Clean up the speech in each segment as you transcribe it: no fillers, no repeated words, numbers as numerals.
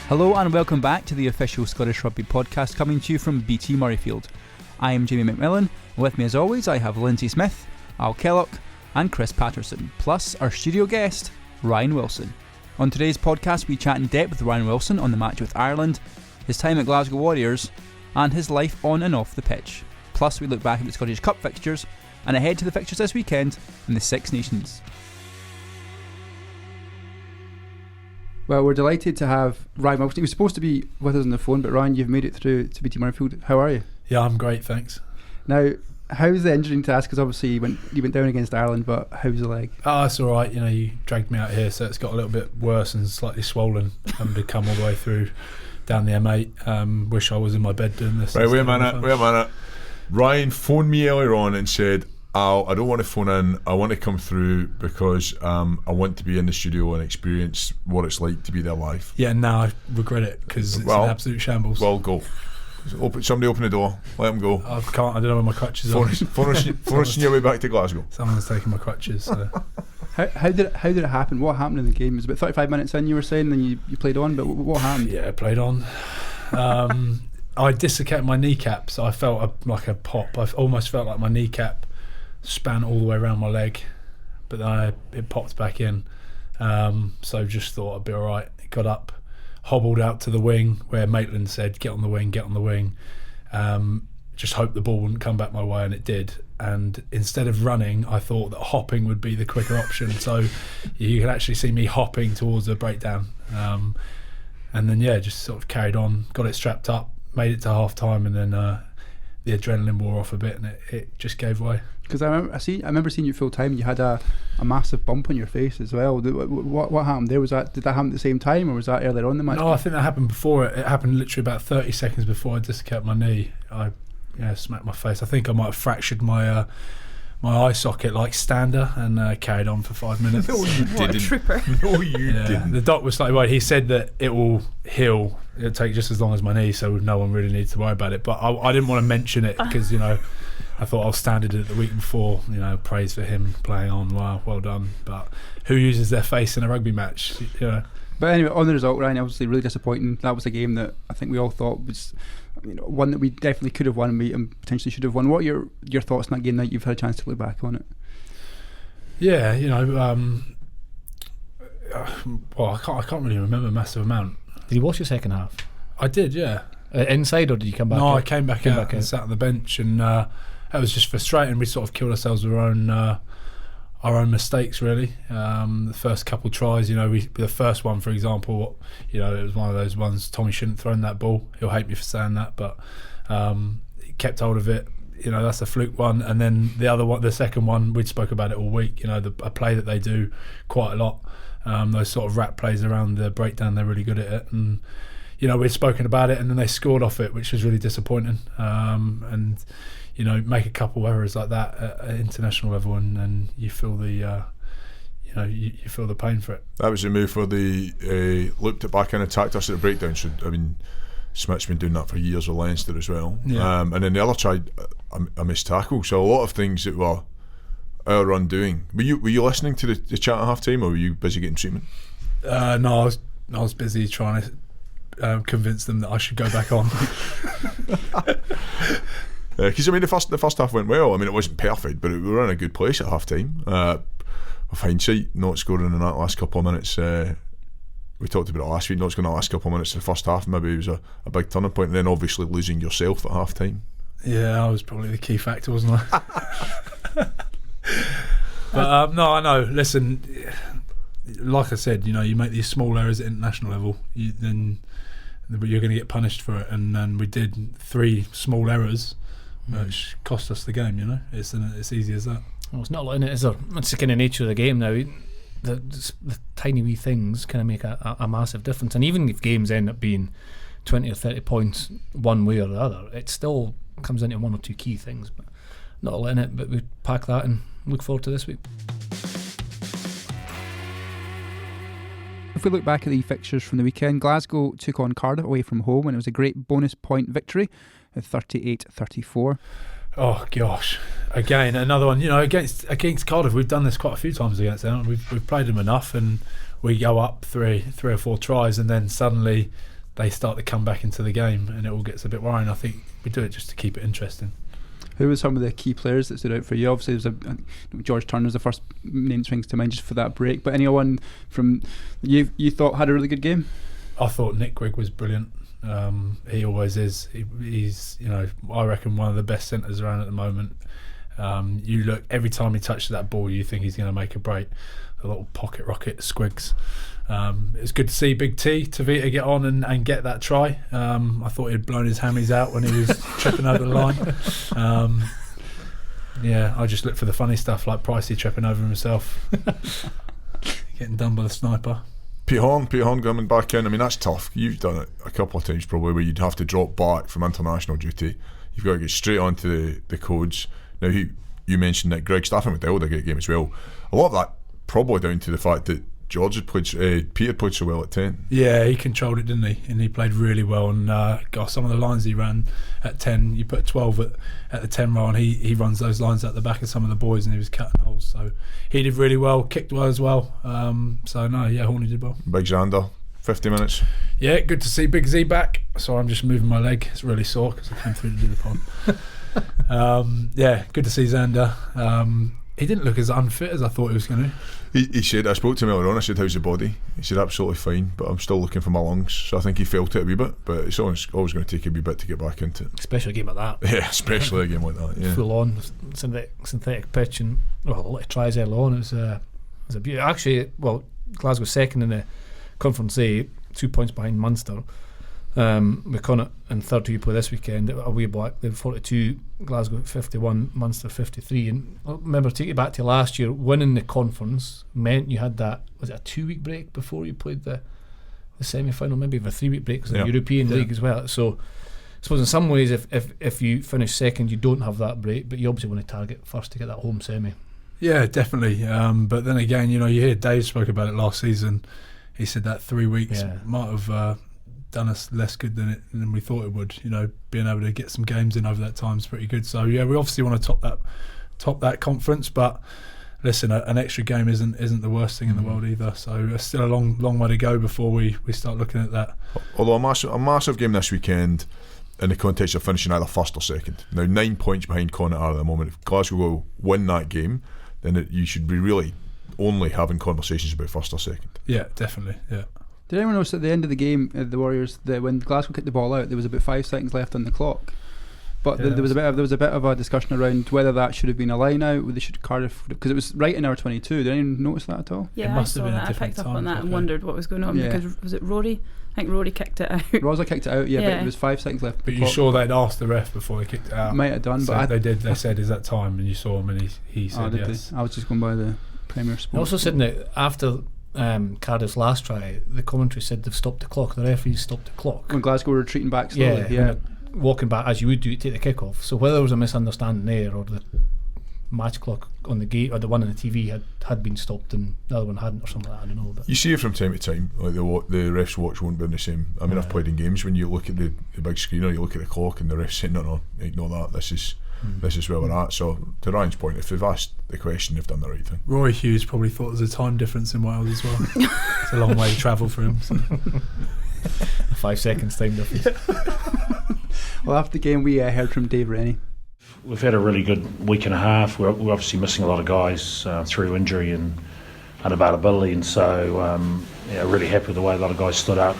Hello and welcome back to the official Scottish Rugby podcast coming to you from BT Murrayfield. I am Jamie McMillan, and with me as always I have Lindsay Smith, Al Kellock and Chris Patterson, plus our studio guest, Ryan Wilson. On today's podcast we chat in depth with Ryan Wilson on the match with Ireland, his time at Glasgow Warriors, and his life on and off the pitch. Plus we look back at the Scottish Cup fixtures and ahead to the fixtures this weekend in the Six Nations. Well, we're delighted to have Ryan Wilson. He was supposed to be with us on the phone, but Ryan, you've made it through to BT Murrayfield. How are you? Yeah, I'm great, thanks. Now, how's the injury to ask? Because obviously you went down against Ireland, but how's the leg? Oh, it's all right. You know, you dragged me out here, so it's got a little bit worse and slightly swollen. Having to come all the way through down the M8. Wish I was in my bed doing this. Right, wait a minute. Ryan phoned me earlier on and said, Al, I don't want to phone in, I want to come through because I want to be in the studio and experience what it's like to be there live. Yeah, now I regret it because it's an absolute shambles. Well, go. Somebody open the door, let him go. I don't know where my crutches are. Phone us on your way back to Glasgow. Someone's taking my crutches. So. How did it happen? What happened in the game? It was about 35 minutes in, you were saying, and you played on, but what happened? Yeah, I played on. I dislocated my kneecap, so I felt like a pop. I almost felt like my kneecap span all the way around my leg, but then it popped back in. So just thought I'd be alright. Got up, hobbled out to the wing where Maitland said, get on the wing. Just hoped the ball wouldn't come back my way, and it did. And instead of running, I thought that hopping would be the quicker option. So you can actually see me hopping towards the breakdown. And then, just sort of carried on, got it strapped up, made it to half time, and then the adrenaline wore off a bit, and it just gave way. Because I remember seeing you full time. You had a massive bump on your face as well. What happened there? Did that happen at the same time, or was that earlier on in the match? No, I think that happened before. It happened literally about 30 seconds before I dislocated my knee. I smacked my face. I think I might have fractured my eye socket like Stander, and carried on for 5 minutes. No, you didn't. What a tripper. No, you didn't. The doc was like, well, he said that it will heal. It'll take just as long as my knee, so no one really needs to worry about it. But I didn't want to mention it because, I thought I was standard it the week before. Praise for him playing on. Wow, well done. But who uses their face in a rugby match? But anyway, on the result, Ryan, obviously really disappointing. That was a game that I think we all thought was one that we definitely could have won and potentially should have won. What are your thoughts on that game now you've had a chance to look back on it? Yeah, well, I can't really remember a massive amount. Did you watch the second half? I did, yeah. Inside, or did you come back? No, I came back out and sat on the bench, and it was just frustrating. We sort of killed ourselves with our own mistakes, really. The first couple tries, the first one, for example, it was one of those ones. Tommy shouldn't have thrown that ball. He'll hate me for saying that, but he kept hold of it. That's a fluke one. And then the other one, the second one, we'd spoke about it all week. A play that they do quite a lot. Those sort of rat plays around the breakdown, they're really good at it. And we'd spoken about it, and then they scored off it, which was really disappointing. And make a couple errors like that at international level, and you feel the you feel the pain for it. That was the move where they looked it back and attacked us at the breakdown. So Smith's been doing that for years with Leinster as well. Yeah. And then the other tried a missed tackle. So a lot of things that were our undoing. Were you listening to the chat at half time, or were you busy getting treatment? No, I was busy trying to convince them that I should go back on. Because the first half went well. It wasn't perfect, but we were in a good place at half time. With hindsight, not scoring in that last couple of minutes, we talked about it last week, not scoring the last couple of minutes of the first half, maybe it was a big turning point, and then obviously losing yourself at half time. Yeah, I was probably the key factor, wasn't I? But no, I know. Listen, like I said, you make these small errors at international level, then you're going to get punished for it. And then we did 3 small errors, which cost us the game. It's easy as that. Well, it's not a lot in it, is there? It's the kind of nature of the game now. The tiny wee things kind of make a massive difference. And even if games end up being 20 or 30 points one way or the other, it still comes into 1 or 2 key things. But not a lot in it, but we pack that and look forward to this week. If we look back at the fixtures from the weekend, Glasgow took on Cardiff away from home, and it was a great bonus point victory at 38-34. Oh gosh, again another one. Against Cardiff, we've done this quite a few times against them. We've played them enough, and we go up three or four tries, and then suddenly they start to come back into the game, and it all gets a bit worrying. I think we do it just to keep it interesting. Who were some of the key players that stood out for you? Obviously, George Turner's the first name springs to mind just for that break. But anyone from you thought had a really good game? I thought Nick Grigg was brilliant. He always is. He's I reckon one of the best centres around at the moment. You look every time he touches that ball, you think he's going to make a break. A little pocket rocket, Squigs. It's good to see Big T Tavita get on and get that try. I thought he'd blown his hammies out when he was tripping over the line. I just look for the funny stuff like Pricey tripping over himself, getting done by the sniper. Pete Horn coming back in. I mean, that's tough. You've done it a couple of times probably, where you'd have to drop back from international duty. You've got to get straight onto the codes. Now, you mentioned Nick Grigg. Stafford McDowell had a great game as well. A lot of that probably down to the fact that George had played, Pete had played so well at 10. Yeah, he controlled it, didn't he? And he played really well. And some of the lines he ran at 10, you put 12 at the 10 row, and he runs those lines at the back of some of the boys, and he was cutting holes. So he did really well, kicked well as well. Horney did well. Big Xander, 50 minutes. Yeah, good to see Big Z back. Sorry, I'm just moving my leg. It's really sore because I came through to do the pod. Good to see Xander. He didn't look as unfit as I thought he was going to. He said, I spoke to him earlier on, I said, how's the body? He said, absolutely fine, but I'm still looking for my lungs. So I think he felt it a wee bit, but it's always going to take a wee bit to get back into it. Especially a game like that. Yeah, especially a game like that. Yeah. Full on synthetic pitch, and a lot of tries early on. It was a beauty. Actually, Glasgow second in the Conference A, 2 points behind Munster. With Connacht and third who you play this weekend, away Black, they're 42, Glasgow 51, Munster 53. And I remember, take you back to last year, winning the conference meant you had that, was it a 2-week break before you played the semi-final, maybe even a 3-week break because of the European League as well. So I suppose in some ways if you finish second you don't have that break, but you obviously want to target first to get that home semi. Yeah, definitely. But then again, you hear Dave spoke about it last season. He said that 3 weeks might have done us less good than we thought it would. Being able to get some games in over that time is pretty good. So we obviously want to top that conference, but listen, an extra game isn't the worst thing in the world either. So there's still a long way to go before we start looking at that. Although a massive game this weekend in the context of finishing either first or second. Now 9 points behind Connacht at the moment. If Glasgow will win that game, then you should be really only having conversations about first or second. Yeah, definitely. Yeah. Did anyone notice at the end of the game, the Warriors, when Glasgow kicked the ball out, there was about 5 seconds left on the clock? But there was a bit of a discussion around whether that should have been a line out. They should Cardiff, because it was right in hour 22. Did anyone notice that at all? Yeah, I saw that. I picked up on that and wondered what was going on because was it Rory? I think Rory kicked it out. Rosa kicked it out, but it was 5 seconds left. But you sure they'd asked the ref before they kicked it out? Might have done, so but they did. They said, "Is that time?" And you saw him, and he said yes. I was just going by the Premier Sport. I also said that after Cardiff's last try, the commentary said they've stopped the clock. The referees stopped the clock when Glasgow were retreating back slowly. Walking back as you would do to take the kick off. So whether there was a misunderstanding there, or the match clock on the gate, or the one on the TV had been stopped and the other one hadn't, or something like that, I don't know. But you see it from time to time, like the refs watch won't be the same. I mean, I've played in games when you look at the big screen, or you look at the clock and the ref's saying, no, ignore that, this is where we're at. So to Ryan's point, if they've asked the question, they've done the right thing. Roy Hughes probably thought there was a time difference in Wales as well. It's a long way to travel for him, so. 5 seconds time difference. Well, after the game we heard from Dave Rennie. We've had a really good week and a half. We're obviously missing a lot of guys through injury and unavailability, and so really happy with the way a lot of guys stood up.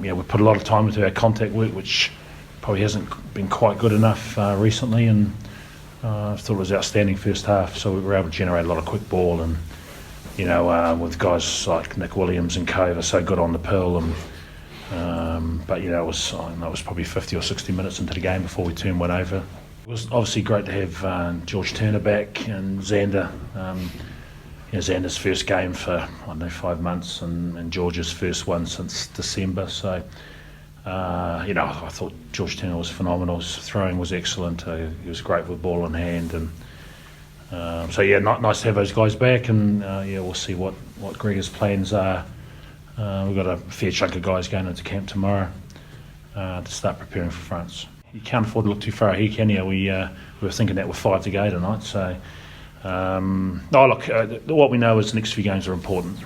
We put a lot of time into our contact work, which probably hasn't been quite good enough recently, and I thought it was outstanding first half. So we were able to generate a lot of quick ball, and with guys like Nick Williams and Cove are so good on the pill, and but it was probably 50 or 60 minutes into the game before we turned one over. It was obviously great to have George Turner back and Xander. Xander's first game for 5 months, and George's first one since December. So I thought George Turner was phenomenal. His throwing was excellent. He was great with ball in hand, and nice to have those guys back. And we'll see what Gregor's plans are. We've got a fair chunk of guys going into camp tomorrow to start preparing for France. You can't afford to look too far ahead, can you? We were thinking that with 5 to go tonight. So, what we know is the next few games are important.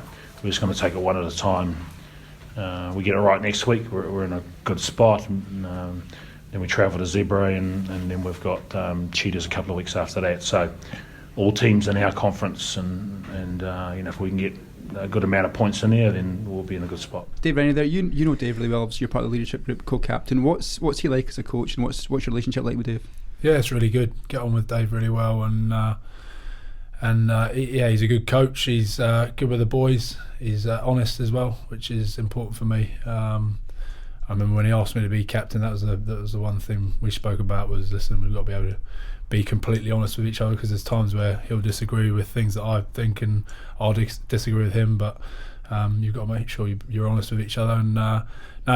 We're just going to take it one at a time. we get it right next week, we're in a good spot. And, then we travel to Zebra, and then we've got Cheetahs a couple of weeks after that. So all teams in our conference, and if we can get a good amount of points in there, then we'll be in a good spot. Dave Rennie there, you know Dave really well, obviously you're part of the leadership group, co-captain. What's he like as a coach, and what's your relationship like with Dave? Yeah, it's really good. Get on with Dave really well, and he's a good coach. He's good with the boys. He's honest as well, which is important for me. I remember when he asked me to be captain, that was the one thing we spoke about was, listen, we've got to be able to be completely honest with each other, because there's times where he'll disagree with things that I think and I'll disagree with him, but you've got to make sure you're honest with each other. And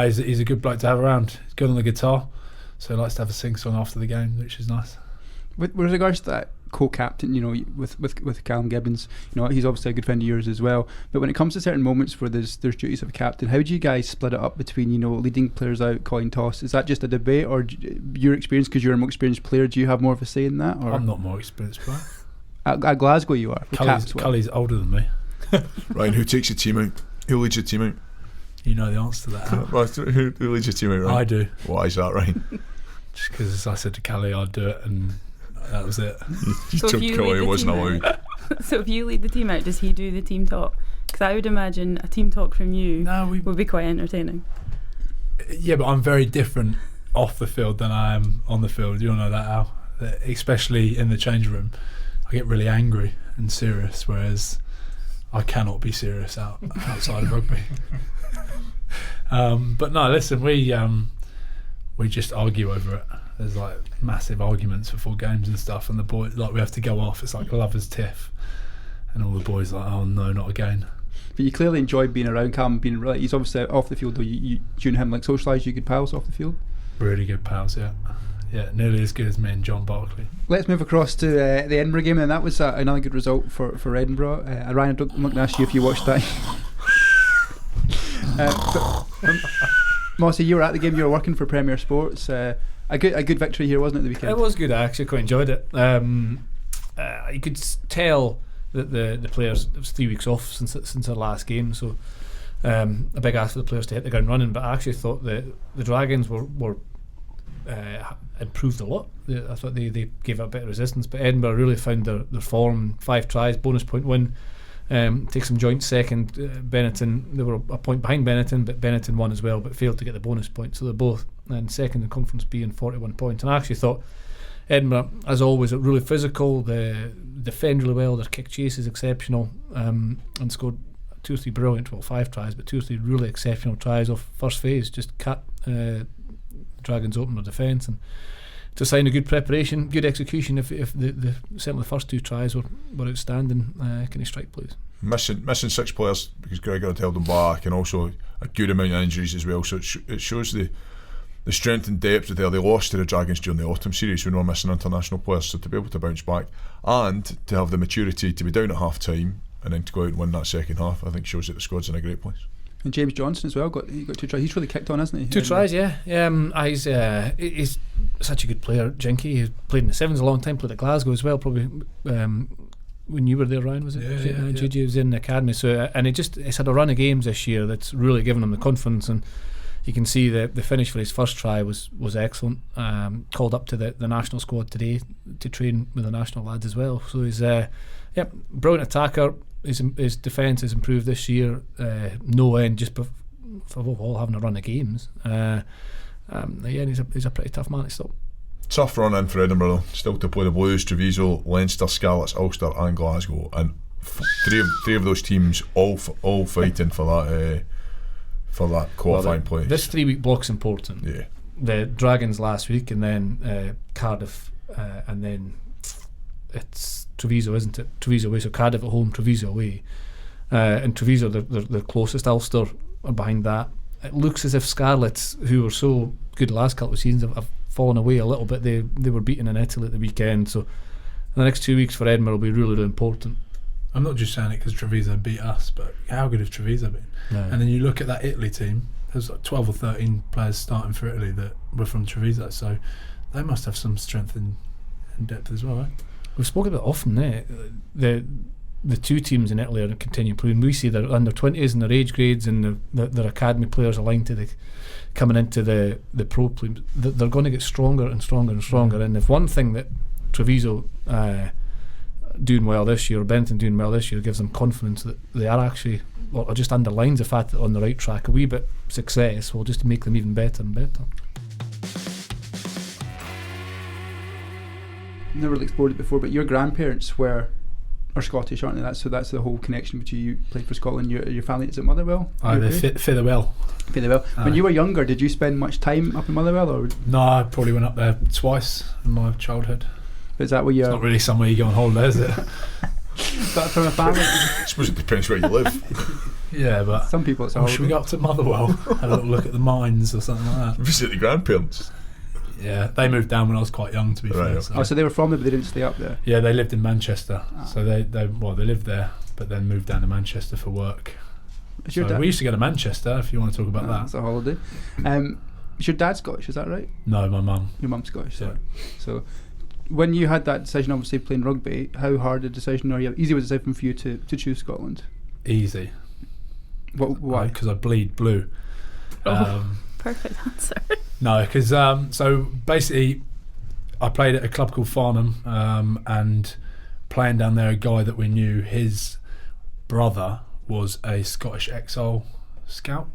he's a good bloke to have around. He's good on the guitar, so he likes to have a sing song after the game, which is nice. With regards to that co-captain, with Callum Gibbons, he's obviously a good friend of yours as well, but when it comes to certain moments where there's duties of a captain, how do you guys split it up between leading players out, coin toss? Is that just a debate, or your experience, because you're a more experienced player, do you have more of a say in that? Or? I'm not more experienced player. At Glasgow you are. Cully's older than me. Ryan, who takes your team out? Who leads your team out? You know the answer to that. Right, who leads your team out, Ryan? I do. Why is that, Ryan? Just because I said to Callie I'd do it, and that was it. You told Kelly it wasn't allowed. So if you lead the team out, does he do the team talk? Because I would imagine a team talk from you would be quite entertaining. Yeah, but I'm very different off the field than I am on the field. You'll know that, Al. Especially in the change room, I get really angry and serious, whereas I cannot be serious outside of rugby. But no, listen, we just argue over it. There's like massive arguments before games and stuff, and the boys, like, we have to go off. It's like lovers' tiff, and all the boys are like, oh no, not again. But you clearly enjoy being around Cam. He's obviously off the field, though. You and him like socialise. You good pals off the field. Really good pals, yeah, nearly as good as me and John Barkley. Let's move across to the Edinburgh game, and that was another good result for Edinburgh. Ryan, I'm not going to ask you if you watched that. Mossy, you were at the game. You were working for Premier Sports. A good victory here, wasn't it, the weekend? It was good. I actually quite enjoyed it. You could tell that the players, it was 3 weeks off since their last game, so a big ask for the players to hit the ground running. But I actually thought the Dragons were improved a lot. I thought they gave a bit of resistance, but Edinburgh really found their form. 5 tries, bonus point win. Take some joint second. Benetton, they were a point behind Benetton, but Benetton won as well, but failed to get the bonus point, so they're both in second in Conference B and 41 points. And I actually thought Edinburgh, as always, are really physical. They defend really well. Their kick chase is exceptional, and scored 2 or 3 brilliant, 5 tries, but 2 or 3 really exceptional tries off first phase. Just cut Dragons open their defence, and to sign a good preparation, good execution. If the certainly the first 2 tries were outstanding. Can he strike, please? Missing 6 players because Gregor had held them back, and also a good amount of injuries as well. So it shows the strength and depth there. They lost to the Dragons during the autumn series when they were missing international players. So to be able to bounce back and to have the maturity to be down at half time and then to go out and win that second half, I think shows that the squad's in a great place. And James Johnson as well got 2 tries. He's really kicked on, hasn't he? 2 tries, yeah. He's such a good player. Jinky, he's played in the Sevens a long time. Played at Glasgow as well. Probably when you were there, Ryan, was it? Yeah. Gigi was in the academy. So and he's had a run of games this year that's really given him the confidence. And you can see the finish for his first try was excellent. Called up to the national squad today to train with the national lads as well. So he's brilliant attacker. His defence has improved this year, no end, just for all having a run of games. And he's a pretty tough man to stop. Tough run in for Edinburgh though. Still to play the Blues, Treviso, Leinster, Scarlets, Ulster and Glasgow, and three of those teams all fighting for that qualifying place. This 3-week block's important. Yeah. The Dragons last week, and then Cardiff, and then it's Treviso, isn't it? Treviso away, so Cardiff at home, Treviso away, and Treviso they're closest. Ulster are behind that. It looks as if Scarlets, who were so good the last couple of seasons, have fallen away a little bit. They were beaten in Italy at the weekend, so the next 2 weeks for Edinburgh will be really, really important. I'm not just saying it because Treviso beat us, but how good have Treviso been? No. And then you look at that Italy team, there's like 12 or 13 players starting for Italy that were from Treviso, so they must have some strength and depth as well, right? We've spoken about it often, the the two teams in Italy are continuing proving. We see their under 20s and their age grades and their academy players aligned to the coming into the pro teams. They're going to get stronger and stronger and stronger. And if one thing that Treviso doing well this year, or Benton doing well this year, gives them confidence that they are actually, or just underlines the fact that they're on the right track. A wee bit success will just make them even better and better. Never really explored it before, but your grandparents are Scottish, aren't they? So that's the whole connection between you played for Scotland. Your family, is it Motherwell? They're Fitherwell. When you were younger, did you spend much time up in Motherwell? Or? No, I probably went up there twice in my childhood. Is that where you? It's not really somewhere you go on holiday, is it? But from a family, I suppose it depends where you live. Yeah, but some people it's hard. Should we go up to Motherwell, have a little look at the mines or something like that? Visit the grandparents. Yeah, they moved down when I was quite young, to be fair. Okay. So they were from there, but they didn't stay up there. Yeah, they lived in Manchester, so they lived there, but then moved down to Manchester for work. So we used to go to Manchester, if you want to talk about that. It's a holiday. Is your dad Scottish? Is that right? No, my mum. Your mum's Scottish. Yeah. Sorry. So when you had that decision, obviously playing rugby, how hard a decision, or easy was a decision for you to choose Scotland? Easy. Why? Because I bleed blue. Perfect answer. No, because so basically I played at a club called Farnham, and playing down there, a guy that we knew, his brother was a Scottish exile scout,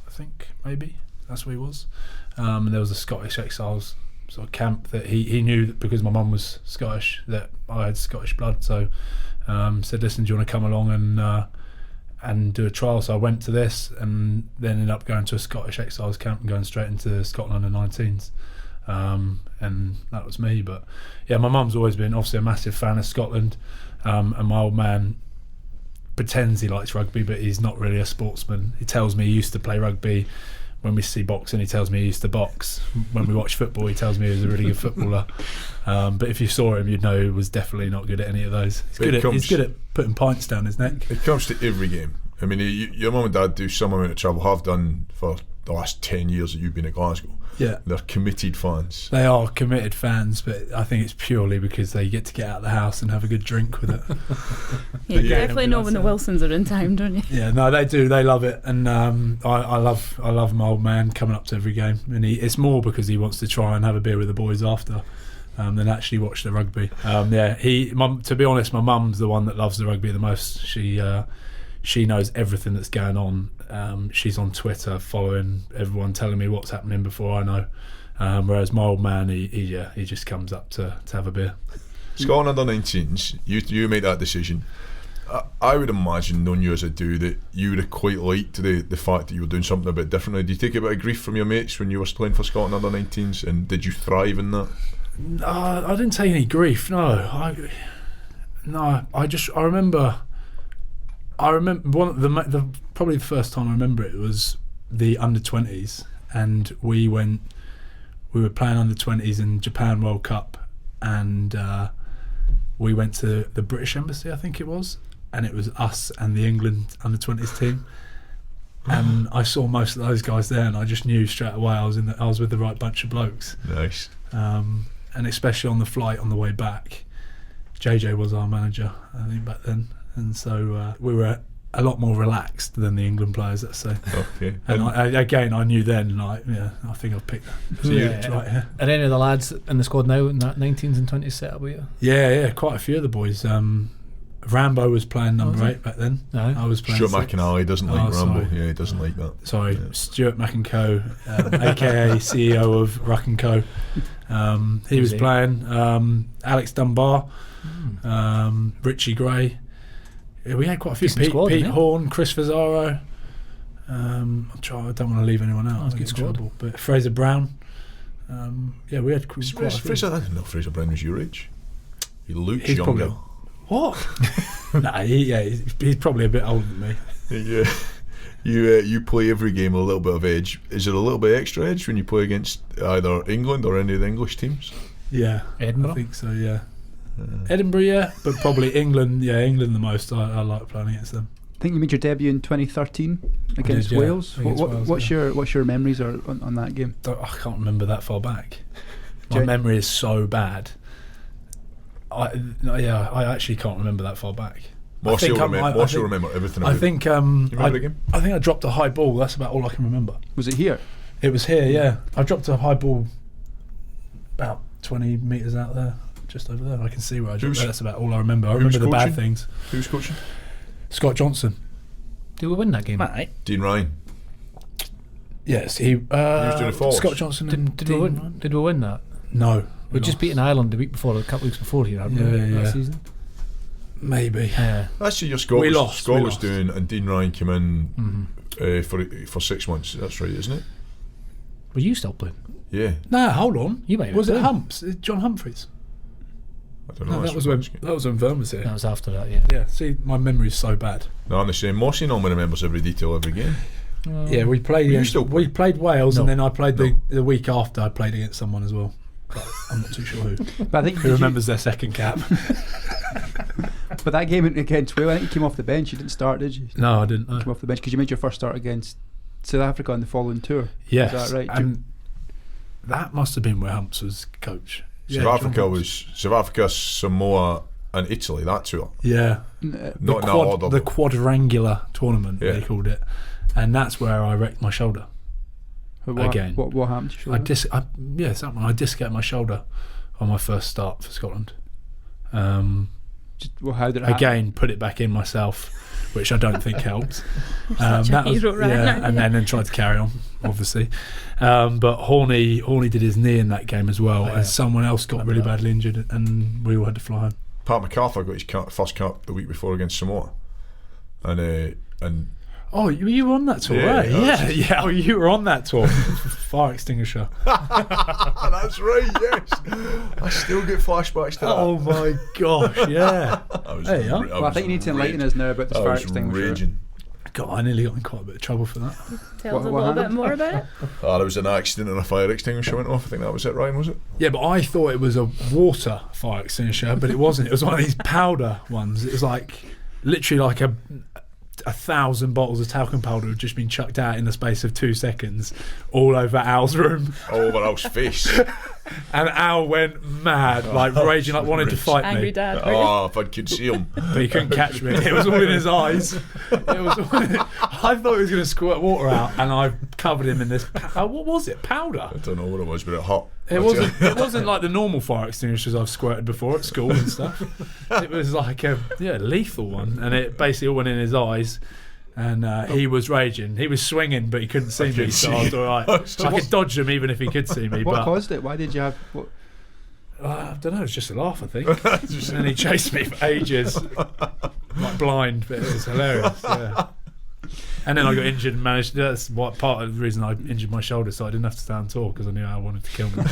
I think, maybe that's what he was, and there was a Scottish exiles sort of camp that he knew that because my mum was Scottish that I had Scottish blood, so said, listen, do you want to come along and do a trial? So I went to this and then ended up going to a Scottish exiles camp and going straight into Scotland under 19s, and that was me. But yeah, my mum's always been obviously a massive fan of Scotland, and my old man pretends he likes rugby, but he's not really a sportsman. He tells me he used to play rugby. When we see boxing, he tells me he used to box. When we watch football, he tells me he was a really good footballer. But if you saw him, you'd know he was definitely not good at any of those. He's good at putting pints down his neck. It comes to every game. I mean, your mum and dad do some amount of travel, have done for the last 10 years that you've been at Glasgow. Yeah. They're committed fans. They are committed fans, but I think it's purely because they get to get out of the house and have a good drink with it. Yeah, you definitely know when the Wilsons are in town, don't you? Yeah, no, they do. They love it, and I love my old man coming up to every game, and it's more because he wants to try and have a beer with the boys after, than actually watch the rugby. To be honest, my mum's the one that loves the rugby the most. She knows everything that's going on. She's on Twitter following everyone, telling me what's happening before I know. Whereas my old man, he just comes up to have a beer. Scotland under 19s, you made that decision. I would imagine, knowing you as I do, that you would have quite liked the fact that you were doing something a bit differently. Did you take a bit of grief from your mates when you were playing for Scotland under 19s, and did you thrive in that? No, I didn't take any grief. No, I remember probably the first time I remember it was the under 20s, and we were playing under 20s in Japan World Cup, and we went to the British Embassy, I think it was, and it was us and the England under 20s team, and I saw most of those guys there, and I just knew straight away I was with the right bunch of blokes. Nice. And especially on the flight on the way back, JJ was our manager, I think, back then. And so we were a lot more relaxed than the England players, let's say. Okay. And I knew then, I think I've picked that. Right here. Are any of the lads in the squad now in that 19s and 20s setup with you? Yeah, quite a few of the boys. Rambo was playing number 8 back then. No. I was playing Stuart McInally doesn't like Rambo. Sorry. Yeah, he doesn't like that. Sorry, yeah. Stuart McInco, aka CEO of Ruck & Co. He was playing. Alex Dunbar, Richie Gray. Yeah, we had quite a few. Pete Horn, Chris Fazaro. I don't want to leave anyone out. That's a good squad. But Fraser Brown. We had quite a few. Fraser, I didn't know Fraser Brown was your age. He looks younger. What? Nah, he's probably a bit older than me. Yeah. You play every game with a little bit of edge. Is there a little bit extra edge when you play against either England or any of the English teams? Yeah, Edinburgh? I think so, yeah. Edinburgh, yeah, but probably England. Yeah, England the most. I like playing against them. I think you made your debut in 2013 against Wales. What's your memories on that game? I can't remember that far back. My memory is so bad. I actually can't remember that far back. Moss will remember everything. I think remember the game? I think I dropped a high ball. That's about all I can remember. Was it here? It was here. Yeah, I dropped a high ball about 20 metres out there, just over there. I can see where I dropped it. That's about all I remember. I remember the bad things. Who was coaching? Scott Johnson. Did we win that game? Mate. Dean Ryan. Yes, he was doing the forwards. Scott Johnson. Did we win that? No. We'd just beaten Ireland the week before, a couple of weeks before here, hadn't we? That season? Maybe. That's your Scott. We was, lost. Scott was doing, and Dean Ryan came in for 6 months. That's right, isn't it? Were you still playing? Yeah. No, hold on. You might have was been. it Humps? John Humphreys? I don't know. No, that was when Vern was here. That was after that, yeah. Yeah. See, my memory's so bad. No, I'm the same. Mossy normally remembers every detail of every game. Yeah, we played. We played Wales, and then I played the week after. I played against someone as well. But I'm not too sure who. But I think who remembers their second cap? But that game against Wales, I think you came off the bench. You didn't start, did you? No, I didn't. You came off the bench because you made your first start against South Africa on the following tour. Yes, is that right? And that must have been where Humps was coach. South Africa, Samoa, and Italy. That tour. Yeah, not in that order. The quadrangular tournament they called it, and that's where I wrecked my shoulder. Again, what happened to your shoulder? I dislocated my shoulder on my first start for Scotland. How did it happen? Again, put it back in myself, which I don't think helped. Such a hero right now. And then tried to carry on, obviously. But Horney did his knee in that game as well, and someone else got really badly injured, and we all had to fly home. Pat MacArthur got his first cap the week before against Samoa, and oh, you were on that tour, right? Yeah. Oh, you were on that tour. Fire extinguisher. That's right. Yes, I still get flashbacks to that. Oh my gosh, yeah. I think you need to enlighten us now about this fire extinguisher. Raging. God, I nearly got in quite a bit of trouble for that. Tell us a little bit more about it. There was an accident and a fire extinguisher went off. I think that was it, Ryan, was it? Yeah, but I thought it was a water fire extinguisher, but it wasn't. It was one of these powder ones. It was like literally like a 1,000 bottles of talcum powder had just been chucked out in the space of 2 seconds all over Al's room. All over Al's face. And Al went mad, like raging, like wanted to fight Angry me. dad. Oh, if I could see him. But he couldn't catch me. It was all in his eyes. I thought he was going to squirt water out, and I covered him in this. What was it? Powder? I don't know what it was, but it hot. It wasn't like the normal fire extinguishers I've squirted before at school and stuff. It was like a lethal one, and it basically all went in his eyes. And he was raging. He was swinging, but he couldn't see me, so I was all right. I could dodge him even if he could see me. What caused it? Why did you have... I don't know, it was just a laugh, I think. And then he chased me for ages, like blind, but it was hilarious, yeah. And then I got injured and managed... That's part of the reason I injured my shoulder, so I didn't have to stand tall, because I knew I wanted to kill me.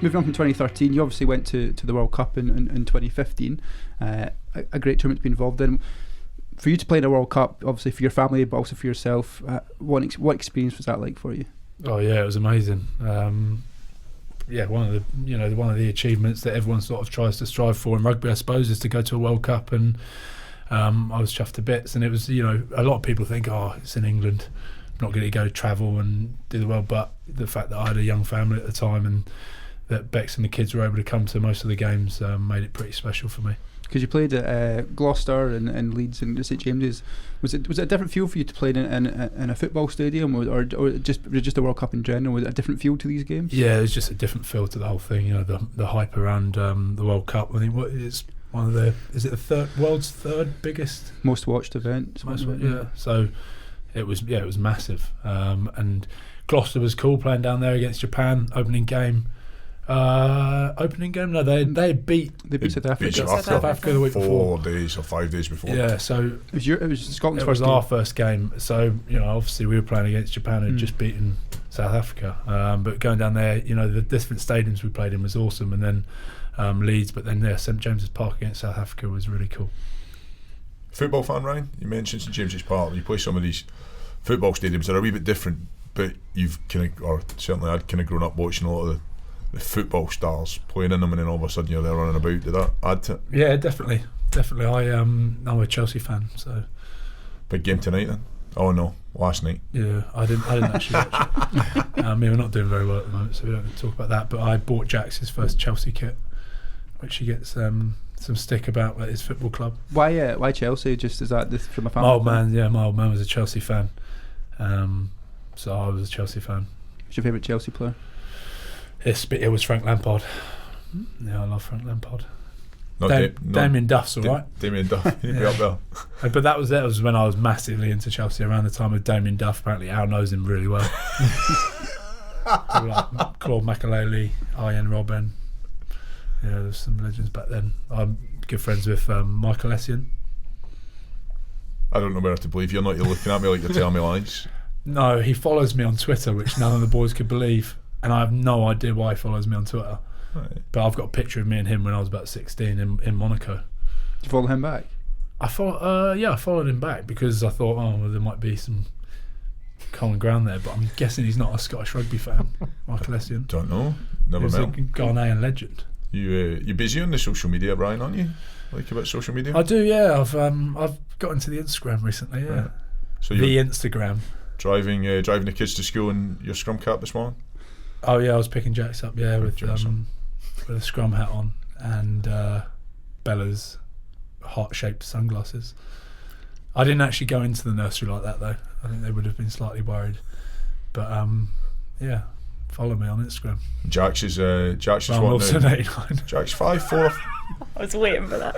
Moving on from 2013, you obviously went to the World Cup in 2015. A great tournament to be involved in. For you to play in a World Cup, obviously for your family, but also for yourself, what experience was that like for you? Oh yeah, it was amazing. One of the achievements that everyone sort of tries to strive for in rugby, I suppose, is to go to a World Cup, and I was chuffed to bits. And it was, a lot of people think, it's in England, I'm not going to go travel and do the world. But the fact that I had a young family at the time and that Bex and the kids were able to come to most of the games made it pretty special for me. Because you played at Gloucester and Leeds and St James's. Was it a different feel for you to play in a football stadium or just a World Cup in general? Was it a different feel to these games? Yeah, there's just a different feel to the whole thing. The hype around the World Cup. I think is the world's third biggest, most watched event? Yeah. So it was massive. And Gloucester was cool playing down there against Japan. Opening game. No, they beat South Africa. South Africa the week before. 4 days or 5 days before. Yeah, so it was Scotland's it was first game. our first game. So obviously we were playing against Japan, who'd just beaten South Africa. But going down there, the different stadiums we played in was awesome, and then Leeds, but then St James's Park against South Africa was really cool. Football fan, Ryan? You mentioned St James's Park. You play some of these football stadiums that are a wee bit different, but you've certainly I'd kind of grown up watching a lot of the football stars playing in them, and then all of a sudden you're there running about. Did that add to it? Yeah, definitely. I'm a Chelsea fan, so big game tonight then. Oh no, last night. Yeah, I didn't actually watch it. We're not doing very well at the moment, so we don't talk about that. But I bought Jax his first Chelsea kit, which he gets some stick about at his football club. Why Chelsea? Just is that this from a family? My old man was a Chelsea fan, so I was a Chelsea fan. What's your favourite Chelsea player? It was Frank Lampard. Yeah, I love Frank Lampard. Damien Duff's alright. Damien Duff, he'd be up there. But that was when I was massively into Chelsea, around the time of Damien Duff. Apparently Al knows him really well. Like Claude Makelele, Ian Robben. Yeah, there's some legends back then. I'm good friends with Michael Essien. I don't know whether to believe you're not. You're looking at me like you're telling me lies. No, he follows me on Twitter, which none of the boys could believe, and I have no idea why he follows me on Twitter. Right. But I've got a picture of me and him when I was about 16 in Monaco. Did you follow him back? I followed him back because I thought, there might be some common ground there, but I'm guessing he's not a Scottish rugby fan. Michael Essien. Don't know. Never met him. He's a Ghanaian legend. You're busy on the social media, Brian, aren't you? Like about social media? I do, yeah. I've got into the Instagram recently, yeah. Right. So the Instagram. Driving the kids to school in your scrum cap this morning? Oh yeah, I was picking Jax up, yeah, with a scrum hat on and Bella's heart-shaped sunglasses. I didn't actually go into the nursery like that though. I think they would have been slightly worried. But yeah, follow me on Instagram. Jax is what now? 89. Jax 5'4". I was waiting for that.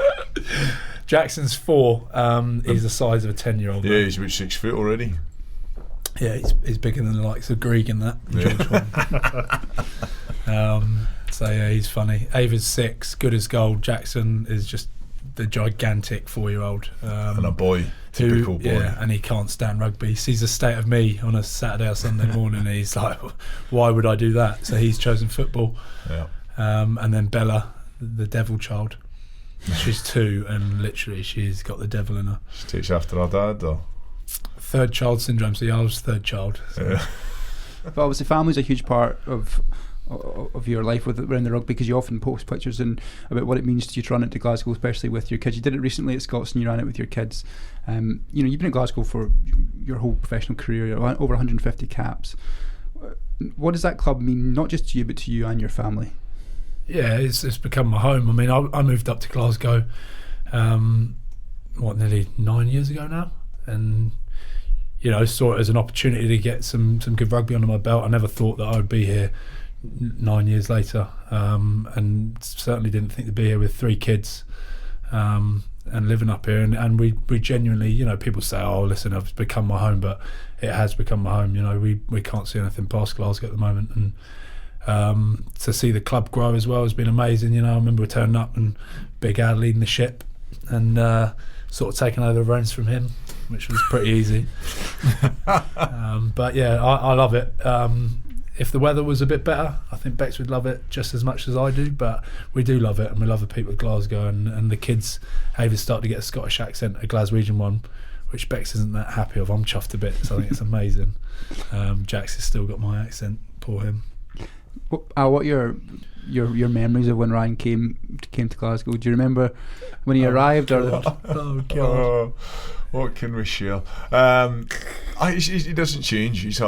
Jackson's 4. He's the size of a 10-year-old. Yeah, he's about 6 foot already. Yeah, he's bigger than the likes of Grieg and that. Yeah. So yeah, he's funny. Ava's 6, good as gold. Jackson is just the gigantic 4-year-old. And a boy, typical boy. Yeah, and he can't stand rugby. He sees a state of me on a Saturday or Sunday morning and he's like, why would I do that? So he's chosen football. Yeah. And then Bella, the devil child. She's 2 and literally she's got the devil in her. She takes after her dad, or? Third child syndrome, so yeah, I was third child. So. Yeah. But obviously family's a huge part of your life around the rugby, because you often post pictures about what it means to you to run it to Glasgow, especially with your kids. You did it recently at Scots and you ran it with your kids. You've been at Glasgow for your whole professional career, over 150 caps. What does that club mean, not just to you but to you and your family? Yeah, it's become my home. I mean, I moved up to Glasgow nearly 9 years ago now, and saw it as an opportunity to get some good rugby under my belt. I never thought that I would be here 9 years later, and certainly didn't think to be here with 3 kids and living up here. And we genuinely, people say, oh, listen, it's become my home, but it has become my home. We can't see anything past Glasgow at the moment, and to see the club grow as well has been amazing. I remember turning up and Big Ad leading the ship and sort of taking over the reins from him, which was pretty easy. But yeah, I love it. If the weather was a bit better, I think Bex would love it just as much as I do, but we do love it, and we love the people of Glasgow, and the kids have even started to get a Scottish accent, a Glaswegian one, which Bex isn't that happy of. I'm chuffed a bit, so I think it's amazing. Jax has still got my accent, poor him. What are your memories of when Ryan came to Glasgow? Do you remember when he arrived? Oh God! What can we share? He doesn't change. He's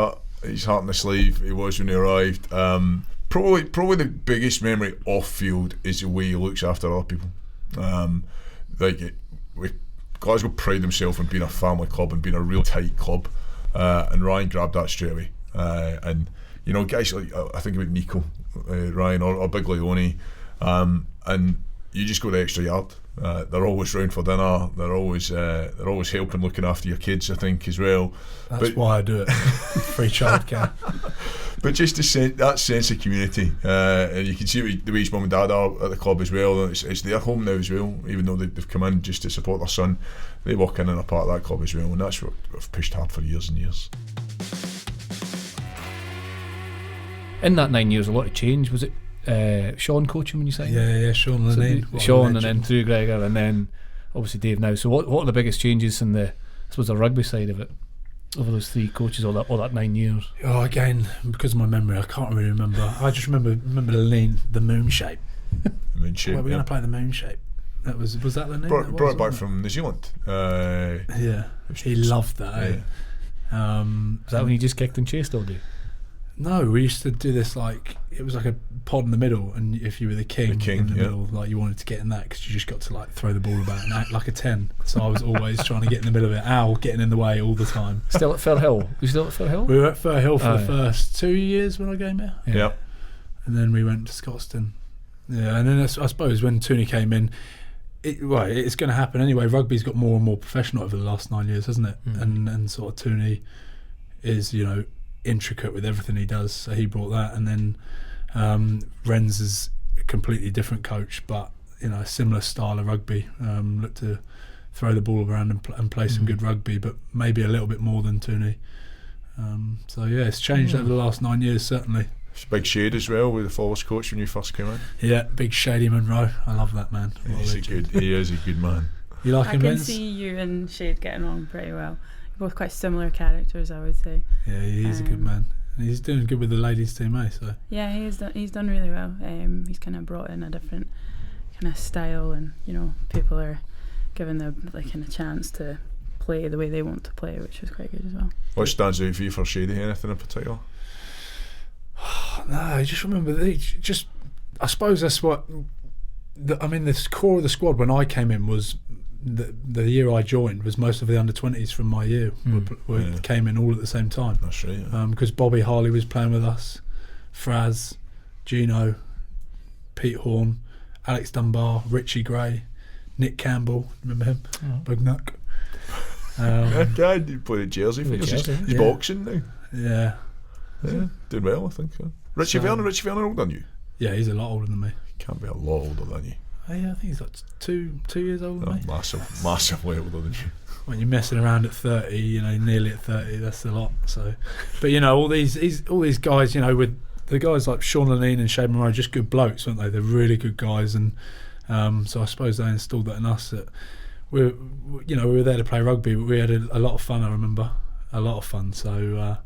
heart in the sleeve. He was when he arrived. Probably the biggest memory off field is the way he looks after other people. Glasgow pride themselves on being a family club and being a real tight club, and Ryan grabbed that straight away. And guys like, I think about Nico, Ryan, or Big Leone, and you just go the extra yard. They're always round for dinner. They're always helping, looking after your kids, I think, as well. That's why I do it. Free childcare. But just that sense of community, and you can see the way his mum and dad are at the club as well. It's their home now as well, even though they've come in just to support their son. They walk in and are part of that club as well, and that's what I've pushed hard for years and years. In that 9 years, a lot of change. Was it Sean coaching when you signed? Yeah, Sean Lenine. Sean, and then through Gregor, and then obviously Dave now. So what are the biggest changes in the rugby side of it over those 3 coaches, all that 9 years? Oh, again, because of my memory, I can't really remember. I just remember Lenine, the moon shape. The moon shape. Well, we're going to play the moon shape. That was that Lenine? Brought it back from New Zealand. Yeah, he loved that. Yeah. Was that when you just kicked and chased all day? No, we used to do this like it was like a pod in the middle, and if you were the king in the middle, like you wanted to get in that because you just got to like throw the ball about and act like a 10. So I was always trying to get in the middle of it. Al getting in the way all the time. Still at Fir Hill? You still at Fir Hill? We were at Fir Hill for the first 2 years when I came here. Yeah. And then we went to Scotstoun. Yeah, and then I suppose when Tooney came in, it's going to happen anyway. Rugby's got more and more professional over the last 9 years, hasn't it? And sort of Tooney is, intricate with everything he does. So he brought that, and then Renz is a completely different coach, but a similar style of rugby. Look to throw the ball around and play some good rugby, but maybe a little bit more than Tooney. So yeah, it's changed over the last 9 years certainly. It's a big shade as well with the forwards coach when you first came in. Yeah, big Shady Monroe. I love that man. He is a good man. You like him, I can Vince? see you and Shade getting on pretty well. You're both quite similar characters, I would say. Yeah, he's a good man. And he's doing good with the ladies team, So yeah, he's done really well. He's kind of brought in a different kind of style, and people are given the kind of chance to play the way they want to play, which is quite good as well. What stands out for you for Shady? Anything in particular? No, I just remember I suppose that's what the core of the squad when I came in was the year I joined was most of the under-20s from my year came in all at the same time. That's right. Because Bobby Harley was playing with us, Fraz, Gino, Pete Horn, Alex Dunbar, Richie Gray, Nick Campbell, remember him? Bugnuck. Dad, you played a jersey for us. He's boxing now. Yeah. Doing well, I think. Richie Verner older than you? Yeah, he's a lot older than me. Can't be a lot older than you. Yeah, I think he's like 2 years older than me. Massively older than you. When you're messing around at 30, nearly at 30, that's a lot. So, but all these guys, with the guys like Sean Lenine and Shane Monroe, just good blokes, weren't they? They're really good guys, and so I suppose they installed that in us. That we were there to play rugby, but we had a lot of fun. I remember a lot of fun. So.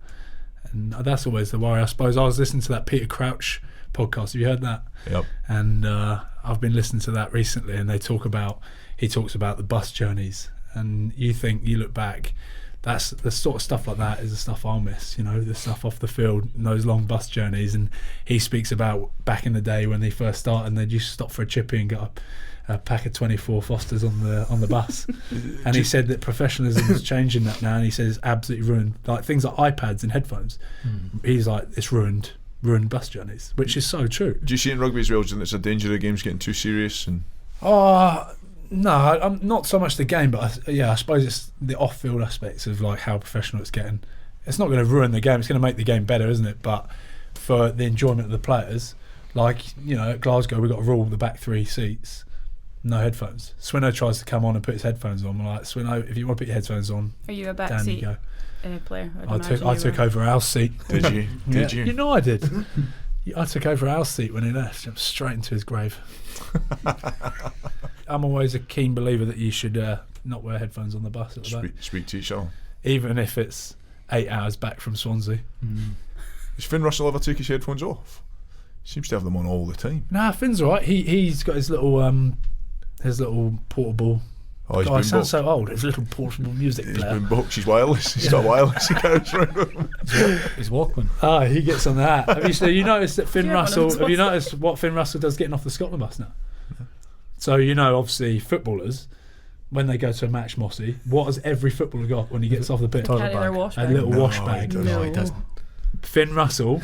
And that's always the worry, I suppose. I was listening to that Peter Crouch podcast. Have you heard that? Yep. And I've been listening to that recently, and he talks about the bus journeys. And you look back, that's the sort of stuff like that is the stuff I'll miss. The stuff off the field, and those long bus journeys. And he speaks about back in the day when they first started, and they'd used to stop for a chippy and get a pack of 24 Fosters on the bus. And he said that professionalism is changing that now, and he says it's absolutely ruined, like things like iPads and headphones. He's like, it's ruined bus journeys, which is so true. Do you see in rugby as well, it's a danger of games getting too serious? And no, I'm not so much the game, but I suppose it's the off-field aspects of like how professional it's getting. It's not going to ruin the game, it's going to make the game better, isn't it? But for the enjoyment of the players, like at Glasgow we've got a rule, the back 3 seats, no headphones. Swinno tries to come on and put his headphones on. I'm like, Swinno, if you want to put your headphones on, are you a back down seat you go. Player? I took over Al's seat. Did you? Did you? I did. I took over Al's seat when he left. Jumped straight into his grave. I'm always a keen believer that you should not wear headphones on the bus at the back. Speak to each other. Even if it's 8 hours back from Swansea. Has Finn Russell ever took his headphones off? Seems to have them on all the time. Nah, Finn's alright. He's got his little portable. Oh, I sound so old. His little portable music player. His boombox. He's wireless. He's got wireless. He carries around with him. His Walkman. He gets on that. Have you noticed that Finn Russell? Have you noticed what Finn Russell does getting off the Scotland bus now? Yeah. So obviously footballers, when they go to a match, Mossy, what has every footballer got when he gets off the pitch? Their wash bag. A little wash bag. No, he doesn't. Finn Russell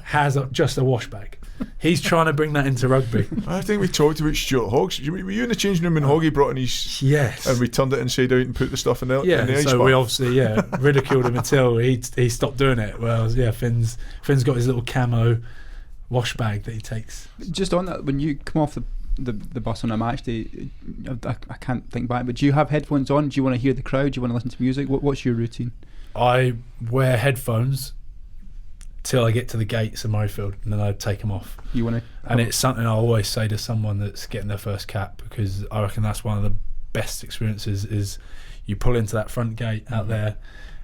has just a wash bag. He's trying to bring that into rugby. I think we talked about Stuart Hoggs. Were you in the changing room when Hoggy brought in his... Yes. And we turned it inside out and put the stuff in the ice so bar? we obviously ridiculed him until he stopped doing it. Well, Finn's got his little camo wash bag that he takes. Just on that, when you come off the bus on a match day, I can't think back, but do you have headphones on? Do you want to hear the crowd? Do you want to listen to music? What's your routine? I wear headphones till I get to the gates of Murrayfield, and then I take them off. You want to, and it's something I always say to someone that's getting their first cap, because I reckon that's one of the best experiences. Is you pull into that front gate out there,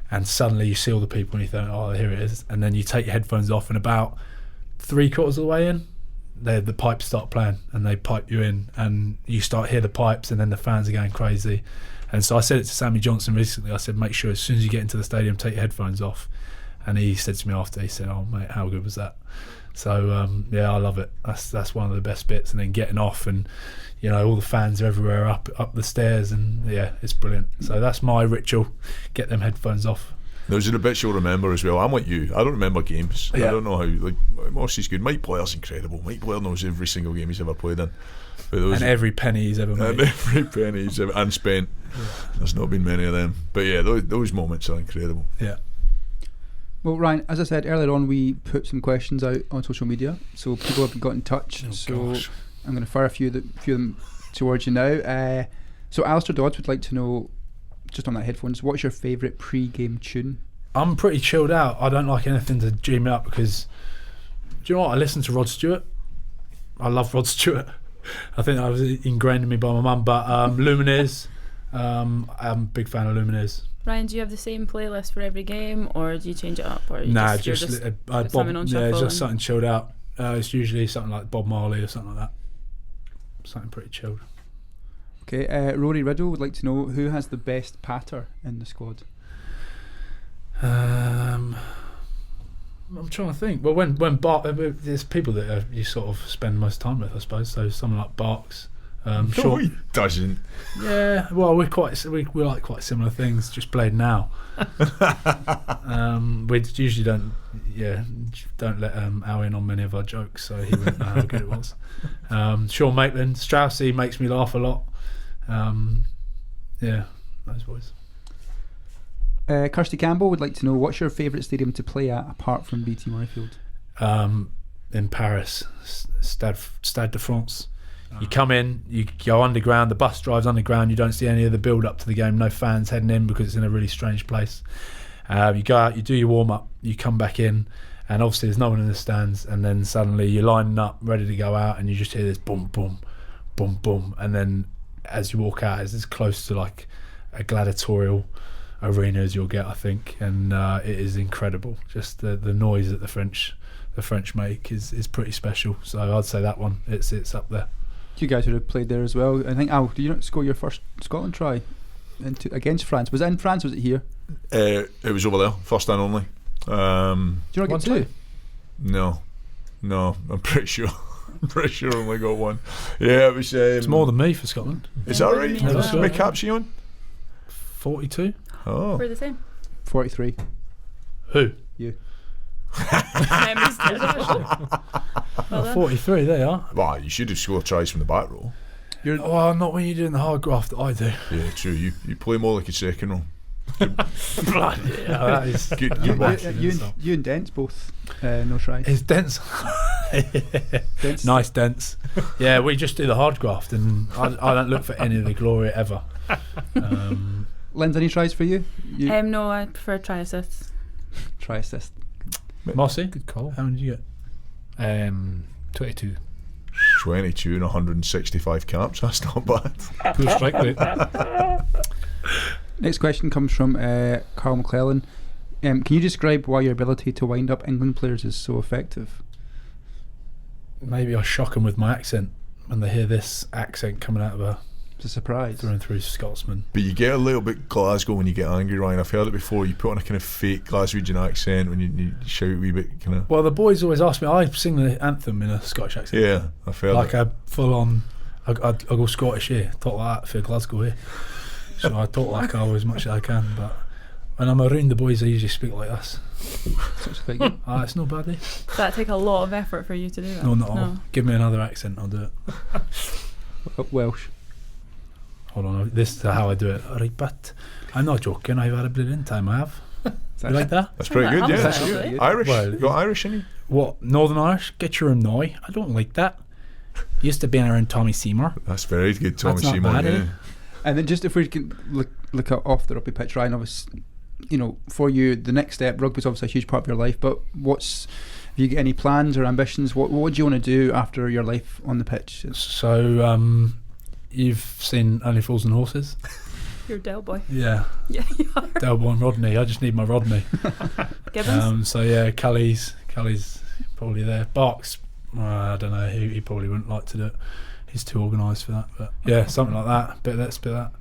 and suddenly you see all the people, and you think, "Oh, here it is," and then you take your headphones off, and about 3/4 of the way in, the pipes start playing, and they pipe you in, and you start hear the pipes, and then the fans are going crazy. And so I said it to Sammy Johnson recently. I said, make sure as soon as you get into the stadium, take your headphones off. And he said to me after, he said, "Oh mate, how good was that?" So I love it. That's one of the best bits. And then getting off, and all the fans are everywhere up the stairs, and it's brilliant. So that's my ritual. Get them headphones off. Those are the bits you'll remember as well. I'm like you. I don't remember games. Yeah. I don't know how. Like Mossie's good. Mike Blair's incredible. Mike Blair knows every single game he's ever played in. And every penny he's ever made. And every penny he's ever spent. Yeah. There's not been many of them. But yeah, those moments are incredible. Yeah. Well, Ryan, as I said earlier on, we put some questions out on social media, so people have got in touch. Gosh. I'm going to fire a few of them towards you now. So Alistair Dodds would like to know, just on that headphones, what's your favourite pre-game tune? I'm pretty chilled out. I don't like anything to G me up because, do you know what? I listen to Rod Stewart. I love Rod Stewart. I think that was ingrained in me by my mum. But Lumineers, I'm a big fan of Lumineers. Ryan, do you have the same playlist for every game, or do you change it up? Or Nah, just Bob, it's just something chilled out. It's usually something like Bob Marley or something like that. Something pretty chilled. Okay, Rory Riddle would like to know who has the best patter in the squad. I'm trying to think. Well, when there's people that you sort of spend most time with, I suppose. So someone like Barks. No, he doesn't. Yeah, well, we like quite similar things. Just played now. We usually don't let Al in on many of our jokes, so he wouldn't know how good it was. Sean Maitland, Straussy makes me laugh a lot. Those boys. Kirsty Campbell would like to know, what's your favourite stadium to play at apart from BT Murrayfield? In Paris, Stade de France. You come in, you go underground, the bus drives underground, you don't see any of the build up to the game, no fans heading in because it's in a really strange place. You go out, you do your warm up, you come back in, and obviously there's no one in the stands, and then suddenly you're lining up ready to go out, and you just hear this boom boom boom boom, and then as you walk out, it's as close to like a gladiatorial arena as you'll get, I think, and it is incredible. Just the noise that the French make is pretty special. So I'd say that one, it's up there. You guys would have played there as well. I think, Al, did you not score your first Scotland try against France? Was it in France or was it here? It was over there, first and only. Do you not get two? No, I'm pretty sure. I only got one. Yeah, it was. It's more than me for Scotland. Is that right? How many caps are you on? 42. Oh, we're the same. 43. Who? You. Well 43, there you are. Well, you should have scored tries from the back row. Not when you're doing the hard graft that I do. Yeah, true. You play more like a second row. Bloody hell, that is good watch. You and Dents both no tries. It's Dents. Dents. Nice Dents. Yeah, we just do the hard graft, and I don't look for any of the glory ever. Lindsay, any tries for you? No, I prefer try assists. Try assist. Mossy, good call. How many did you get? 22. 22 and 165 caps. That's not bad. Poor strike rate. Next question comes from Carl McClellan. Can you describe why your ability to wind up England players is so effective? Maybe I shock them with my accent when they hear this accent coming out of a It's a surprise. Through and through Scotsman. But you get a little bit Glasgow when you get angry, Ryan. I've heard it before. You put on a kind of fake Glaswegian accent when you shout a wee bit kind of. Well, the boys always ask me. I sing the anthem in a Scottish accent. Yeah, I've heard like it. a full on. I go Scottish here. Talk like that for Glasgow here. So I talk like I as much as I can. But when I'm around the boys, I usually speak like this. It's not bad. Does that take a lot of effort for you to do that? No, not all. Give me another accent, I'll do it. Welsh. Hold on, this is how I do it. Alright, but I'm not joking. I've had a brilliant time. I have. You like that? That's pretty good. Yeah, That's that's good. good. Irish. Well, You got Irish in you? What? Northern Irish? Get your annoy. I don't like that. Used to be around Tommy Seymour. That's very good, Tommy That's not Seymour. bad, Yeah. eh? And then just if we can look at off the rugby pitch, Ryan, obviously, for you, the next step, rugby's obviously a huge part of your life, but have you got any plans or ambitions? What do you want to do after your life on the pitch? So, you've seen Only Fools and Horses? You're Del Boy. Yeah. Yeah, you are. Del Boy and Rodney. I just need my Rodney. Gibbons? So yeah, Kelly's probably there. Barks, I don't know. He probably wouldn't like to do it. He's too organised for that. But yeah, something like that. Bit of this, bit of that.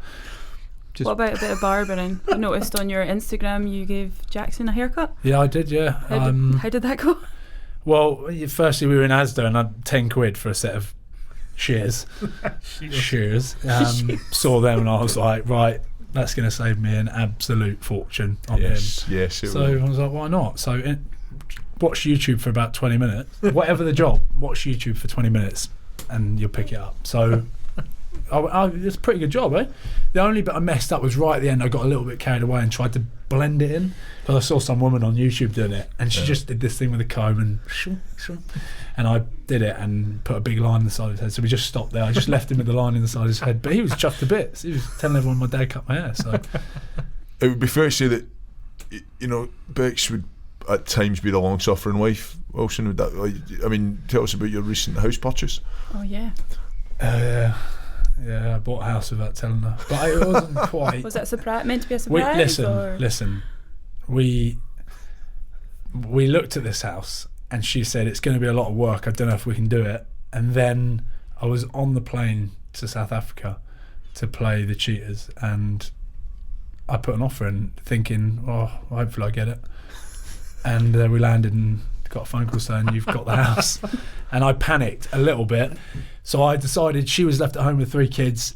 What about a bit of barbering? I noticed on your Instagram you gave Jackson a haircut. Yeah, I did, yeah. How did that go? Well, firstly we were in Asda and I had 10 quid for a set of shears. Saw them and I was like, right, that's going to save me an absolute fortune on him. Yes, so I was like, why not? So watch YouTube for about 20 minutes. Whatever the job, watch YouTube for 20 minutes and you'll pick it up. So it's a pretty good job, eh? The only bit I messed up was right at the end. I got a little bit carried away and tried to blend it in, because I saw some woman on YouTube doing it and she just did this thing with a comb and I did it and put a big line in the side of his head. So we just stopped there. I just left him with the line in the side of his head, but he was chuffed to bits. He was telling everyone my dad cut my hair. So it would be fair to say that, you know, Bex would at times be the long-suffering wife. Wilson, would that? I mean, tell us about your recent house purchase. Oh yeah. Yeah, I bought a house without telling her, but it wasn't quite. Was that meant to be a surprise? Listen. We looked at this house, and she said it's going to be a lot of work. I don't know if we can do it. And then I was on the plane to South Africa to play the Cheetahs, and I put an offer in, thinking, oh, hopefully I get it. And we landed and got a phone call saying you've got the house. And I panicked a little bit, so I decided she was left at home with 3 kids.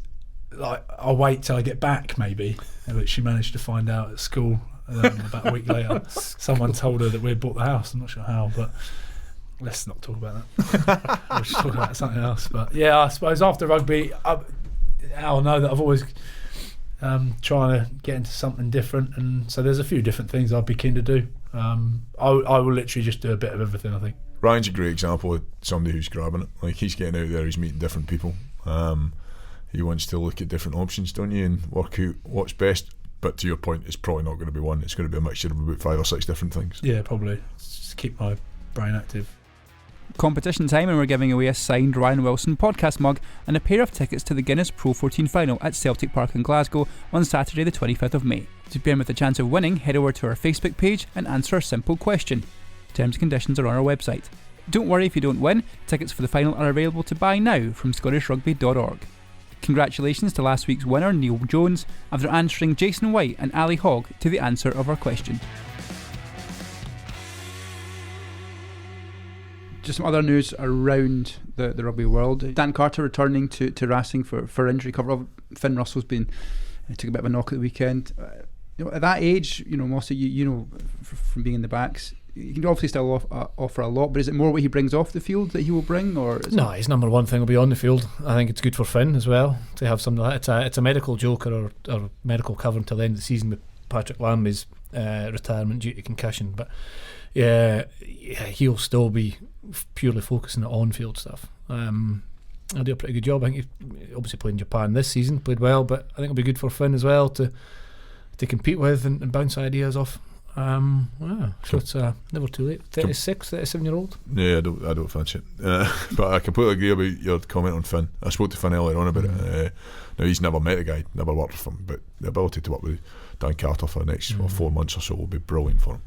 Like, I'll wait till I get back, maybe. But she managed to find out at school about a week later. Someone told her that we had bought the house. I'm not sure how, but let's not talk about that. We'll just talk about something else. But yeah, I suppose after rugby, I'll know that I've always trying to get into something different, and so there's a few different things I'd be keen to do. I will literally just do a bit of everything, I think. Ryan's a great example of somebody who's grabbing it. Like, he's getting out there, he's meeting different people. He wants to look at different options, don't you, and work out what's best. But to your point, it's probably not going to be one. It's going to be a mixture of about 5 or 6 different things. Yeah, probably. Just keep my brain active. Competition time, and we're giving away a signed Ryan Wilson podcast mug and a pair of tickets to the Guinness Pro 14 final at Celtic Park in Glasgow on Saturday the 25th of May. To be in with a chance of winning, head over to our Facebook page and answer a simple question. Terms and conditions are on our website. Don't worry if you don't win, tickets for the final are available to buy now from scottishrugby.org. Congratulations to last week's winner Neil Jones after answering Jason White and Ali Hogg to the answer of our question. Just some other news around the rugby world. Dan Carter returning to Racing for injury cover. Finn Russell's took a bit of a knock at the weekend. At that age, most of you know from being in the backs, he can obviously still offer a lot, but is it more what he brings off the field that he will bring, or no? His number one thing will be on the field. I think it's good for Finn as well to have something like that. It's a medical joker or medical cover until the end of the season with Patrick Lambie's retirement due to concussion. But yeah, he'll still be purely focusing on on-field stuff. I'll do a pretty good job. I think he obviously played in Japan this season, played well, but I think it'll be good for Finn as well to compete with and bounce ideas off. So it's never too late. 36, 37-year-old. Yeah, I don't fancy it. But I completely agree about your comment on Finn. I spoke to Finn earlier on about it. Now, he's never met the guy, never worked with him, but the ability to work with Dan Carter for the next 4 months or so will be brilliant for him.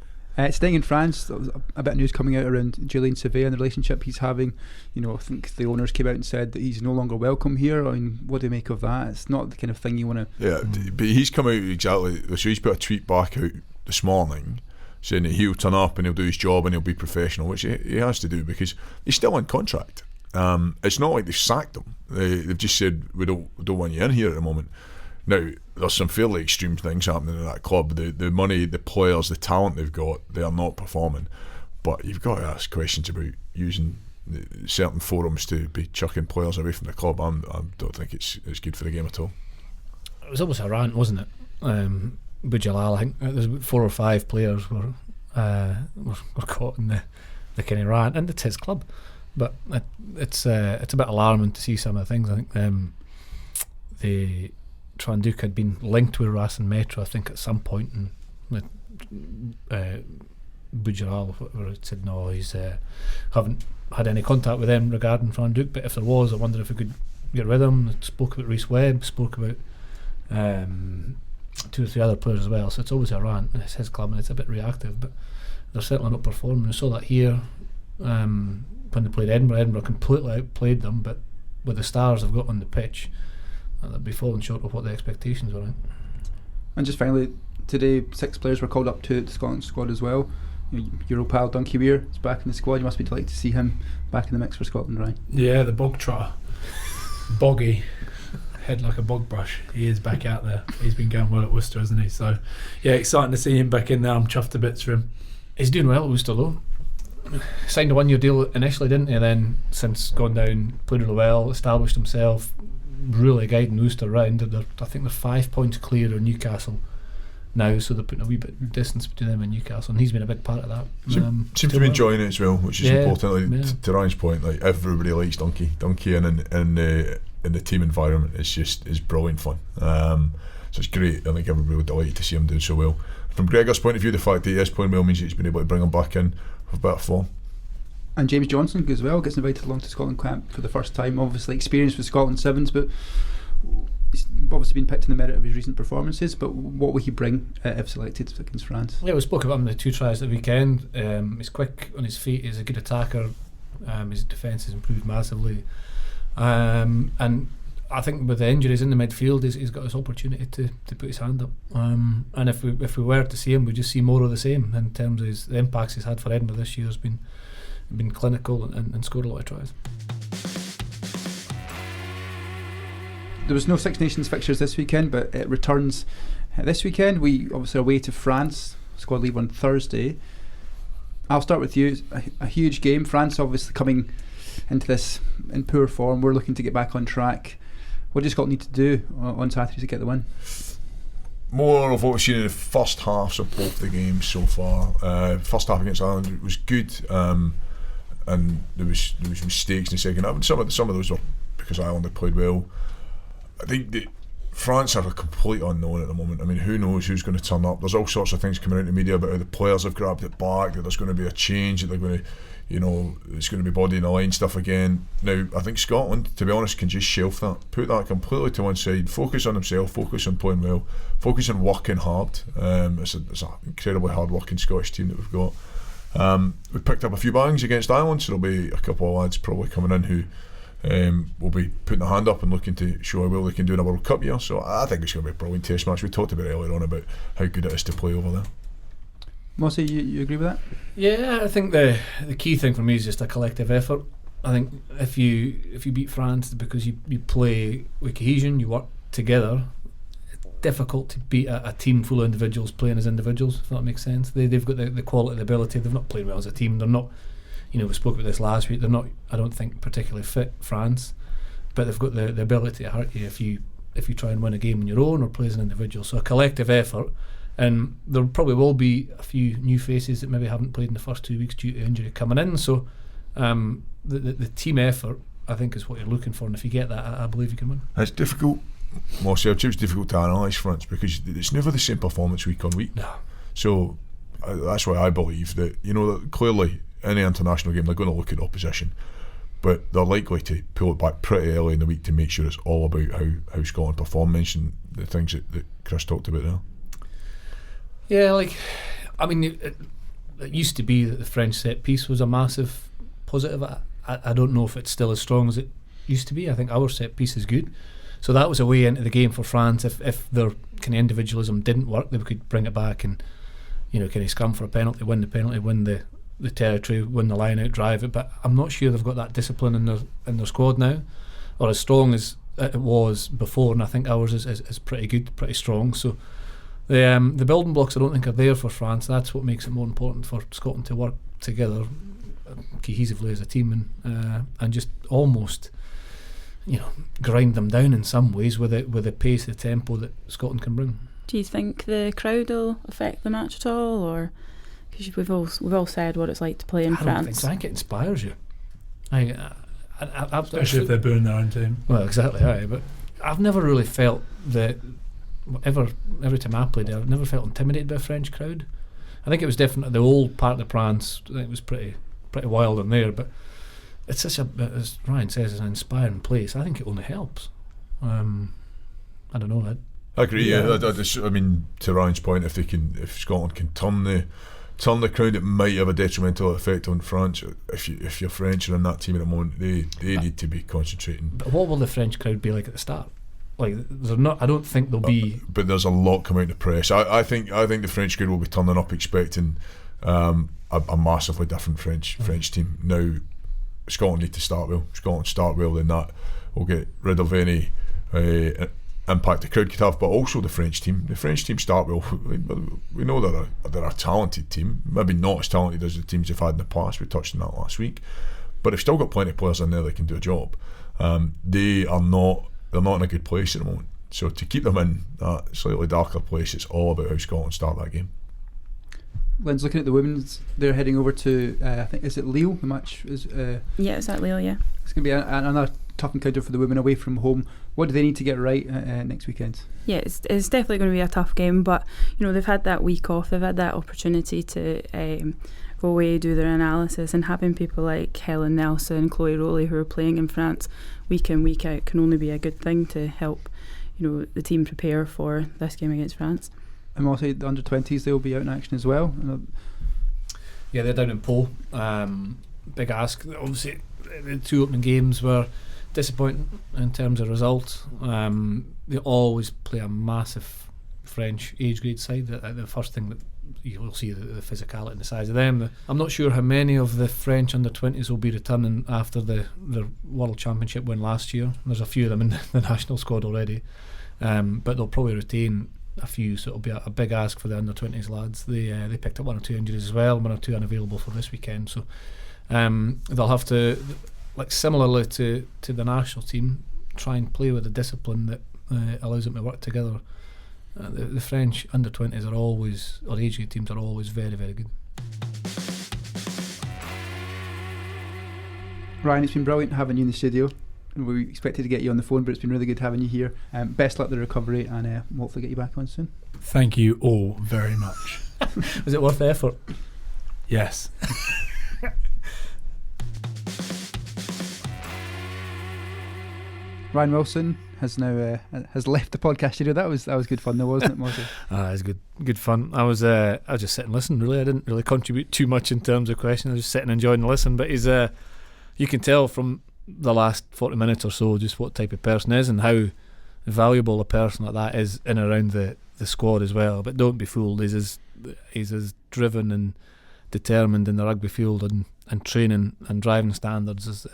Staying in France, there was a bit of news coming out around Julien Sauvé and the relationship he's having. I think the owners came out and said that he's no longer welcome here. I mean, what do you make of that? It's not the kind of thing you want to... Yeah, but he's come out exactly... So he's put a tweet back out this morning saying that he'll turn up and he'll do his job and he'll be professional, which he has to do because he's still on contract. It's not like they've sacked him. They've just said, we don't want you in here at the moment. Now, there's some fairly extreme things happening in that club. The money, the players, the talent they've got, they are not performing. But you've got to ask questions about using certain forums to be chucking players away from the club. I don't think it's good for the game at all. It was almost a rant, wasn't it? Bujalal, I think there's about 4 or 5 players were caught in the kind of rant, and it's his club. But it's a bit alarming to see some of the things. I think the Tranduc had been linked with Racing Metro, I think, at some point, and Bujalal said no, he's haven't had any contact with them regarding Tranduc, but if there was, I wonder if we could get rid of him. Spoke about Rhys Webb, spoke about 2 or 3 other players as well, so it's always a rant, and it's his club and it's a bit reactive, but they're certainly not performing. We saw that here when they played Edinburgh completely outplayed them, but with the stars they've got on the pitch, they'd be falling short of what the expectations were. And just finally, today 6 players were called up to the Scotland squad as well. Your old pal Dunky Weir is back in the squad. You must be delighted to see him back in the mix for Scotland, right? Yeah, the bog trotter. Boggy. Head like a bog brush. He is back out there. He's been going well at Worcester, hasn't he? So, yeah, exciting to see him back in there. I'm chuffed to bits for him. He's doing well at Worcester though. Signed a 1-year deal initially, didn't he? And then since gone down, played really well, established himself, really guiding Worcester round. I think they're 5 points clear of Newcastle now, so they're putting a wee bit of distance between them and Newcastle, and he's been a big part of that. Seems to be enjoying it as well, which is important. Like, to Ryan's point, like everybody likes Donkey, and in the team environment, it's brilliant fun. So it's great. I think everybody would delighted to see him doing so well. From Gregor's point of view, the fact that he is playing well means he's been able to bring him back in with better form. And James Johnson as well gets invited along to Scotland camp for the first time. Obviously experienced with Scotland Sevens, but he's obviously been picked in the merit of his recent performances. But what will he bring if selected against France? Yeah, we spoke about him in the 2 tries at the weekend. He's quick on his feet, he's a good attacker, his defence has improved massively, and I think with the injuries in the midfield, he's got his opportunity to put his hand up. And if we were to see him, we'd just see more of the same in terms of the impacts he's had for Edinburgh this year. Has been clinical and scored a lot of tries. There was no Six Nations fixtures this weekend, but it returns this weekend. We obviously are away to France. Squad leave on Thursday. I'll start with you. A huge game. France obviously coming into this in poor form. We're looking to get back on track. What does Scotland need to do on Saturday to get the win? More of what we've seen in the first halves of both the games so far. First half against Ireland was good, and there was mistakes in the second half, and some of those were because Ireland had played well. I think that France are a complete unknown at the moment. I mean, who knows who's going to turn up? There's all sorts of things coming out in the media about how the players have grabbed it back, that there's going to be a change, that they're going to, it's going to be body in the line stuff again. Now, I think Scotland, to be honest, can just shelf that, put that completely to one side, focus on themselves, focus on playing well, focus on working hard. It's an incredibly hard working Scottish team that we've got. We picked up a few bangs against Ireland, so there'll be a couple of lads probably coming in who will be putting their hand up and looking to show how well they can do in a World Cup year. So I think it's going to be a brilliant test match. We talked about earlier on about how good it is to play over there. Mossy, you agree with that? Yeah, I think the key thing for me is just a collective effort. I think if you beat France because you play with cohesion, you work together, it's difficult to beat a team full of individuals playing as individuals, if that makes sense. They've got the quality, the ability. They've not played well as a team. They're not, we spoke about this last week, they're not, I don't think, particularly fit, France, but they've got the ability to hurt you if you try and win a game on your own or play as an individual. So a collective effort. And there probably will be a few new faces that maybe haven't played in the first 2 weeks due to injury coming in. So the team effort, I think, is what you're looking for. And if you get that, I believe you can win. It's difficult. Mossy, it's difficult to analyse France because it's never the same performance week on week. No. So that's why I believe that, that clearly any international game they're going to look at opposition, but they're likely to pull it back pretty early in the week to make sure it's all about how Scotland perform. Mention the things that Chris talked about there. Yeah, it used to be that the French set piece was a massive positive. I don't know if it's still as strong as it used to be. I think our set piece is good. So that was a way into the game for France. If their kind of individualism didn't work, they could bring it back and, kind of scrum for a penalty, win the penalty, win the territory, win the line out, drive it. But I'm not sure they've got that discipline in their squad now, or as strong as it was before. And I think ours is pretty good, pretty strong. So the building blocks I don't think are there for France. That's what makes it more important for Scotland to work together cohesively as a team and just almost grind them down in some ways with the pace, the tempo that Scotland can bring. Do you think the crowd will affect the match at all, or because we've all said what it's like to play in France? I don't think so. I think it inspires you. Especially if they're booing their own team. Well, exactly. But I've never really felt that. Every time I played there, I've never felt intimidated by a French crowd. I think it was definitely the old part of France. I think it was pretty wild in there, but it's such as Ryan says, an inspiring place. I think it only helps. I don't know. I agree. Yeah. I mean, to Ryan's point, if Scotland can turn the crowd, it might have a detrimental effect on France. If you're French and in that team at the moment, they need to be concentrating. But what will the French crowd be like at the start? like they're not. I don't think they'll be. But there's a lot coming out in the press. I think the French squad will be turning up expecting a massively different French team. Now Scotland need to start well. Scotland start well, then that will get rid of any impact the crowd could have. But also the French team. The French team start well. We know they're a talented team. Maybe not as talented as the teams they've had in the past. We touched on that last week. But they've still got plenty of players in there that can do a job. They're not in a good place at the moment. So to keep them in that slightly darker place, it's all about how Scotland start that game. Lynn's looking at the women's. They're heading over to I think, is it Lille? The match is it's at Lille. Yeah, it's going to be another tough encounter for the women away from home. What do they need to get right next weekend? Yeah, it's definitely going to be a tough game, but they've had that week off. They've had that opportunity to go away, do their analysis, and having people like Helen Nelson, Chloe Rowley, who are playing in France week in, week out, can only be a good thing to help the team prepare for this game against France. And also the under-20s, they'll be out in action as well. Yeah, they're down in Po. Big ask. Obviously the two opening games were disappointing in terms of result. They always play a massive French age grade side. The first thing that you'll see the physicality and the size of them. I'm not sure how many of the French under-20s will be returning after their World Championship win last year. There's a few of them in the national squad already, but they'll probably retain a few, so it'll be a big ask for the under-20s lads. They picked up one or two injuries as well, one or two unavailable for this weekend, so they'll have to, like similarly to the national team, try and play with the discipline that allows them to work together. The French under-20s are always, or age grade teams are always very, very good. Ryan, it's been brilliant having you in the studio. We expected to get you on the phone, but it's been really good having you here. Best luck with the recovery, and we'll hopefully get you back on soon. Thank you all very much. Was it worth the effort? Yes. Ryan Wilson has now has left the podcast studio. That was good fun though, wasn't it, Mossy? It was good fun. I was just sitting and listening, really. I didn't really contribute too much in terms of questions. I was just sitting and enjoying the listen. But he's you can tell from the last 40 minutes or so just what type of person is and how valuable a person like that is in and around the squad as well. But don't be fooled, he's as driven and determined in the rugby field and training and driving standards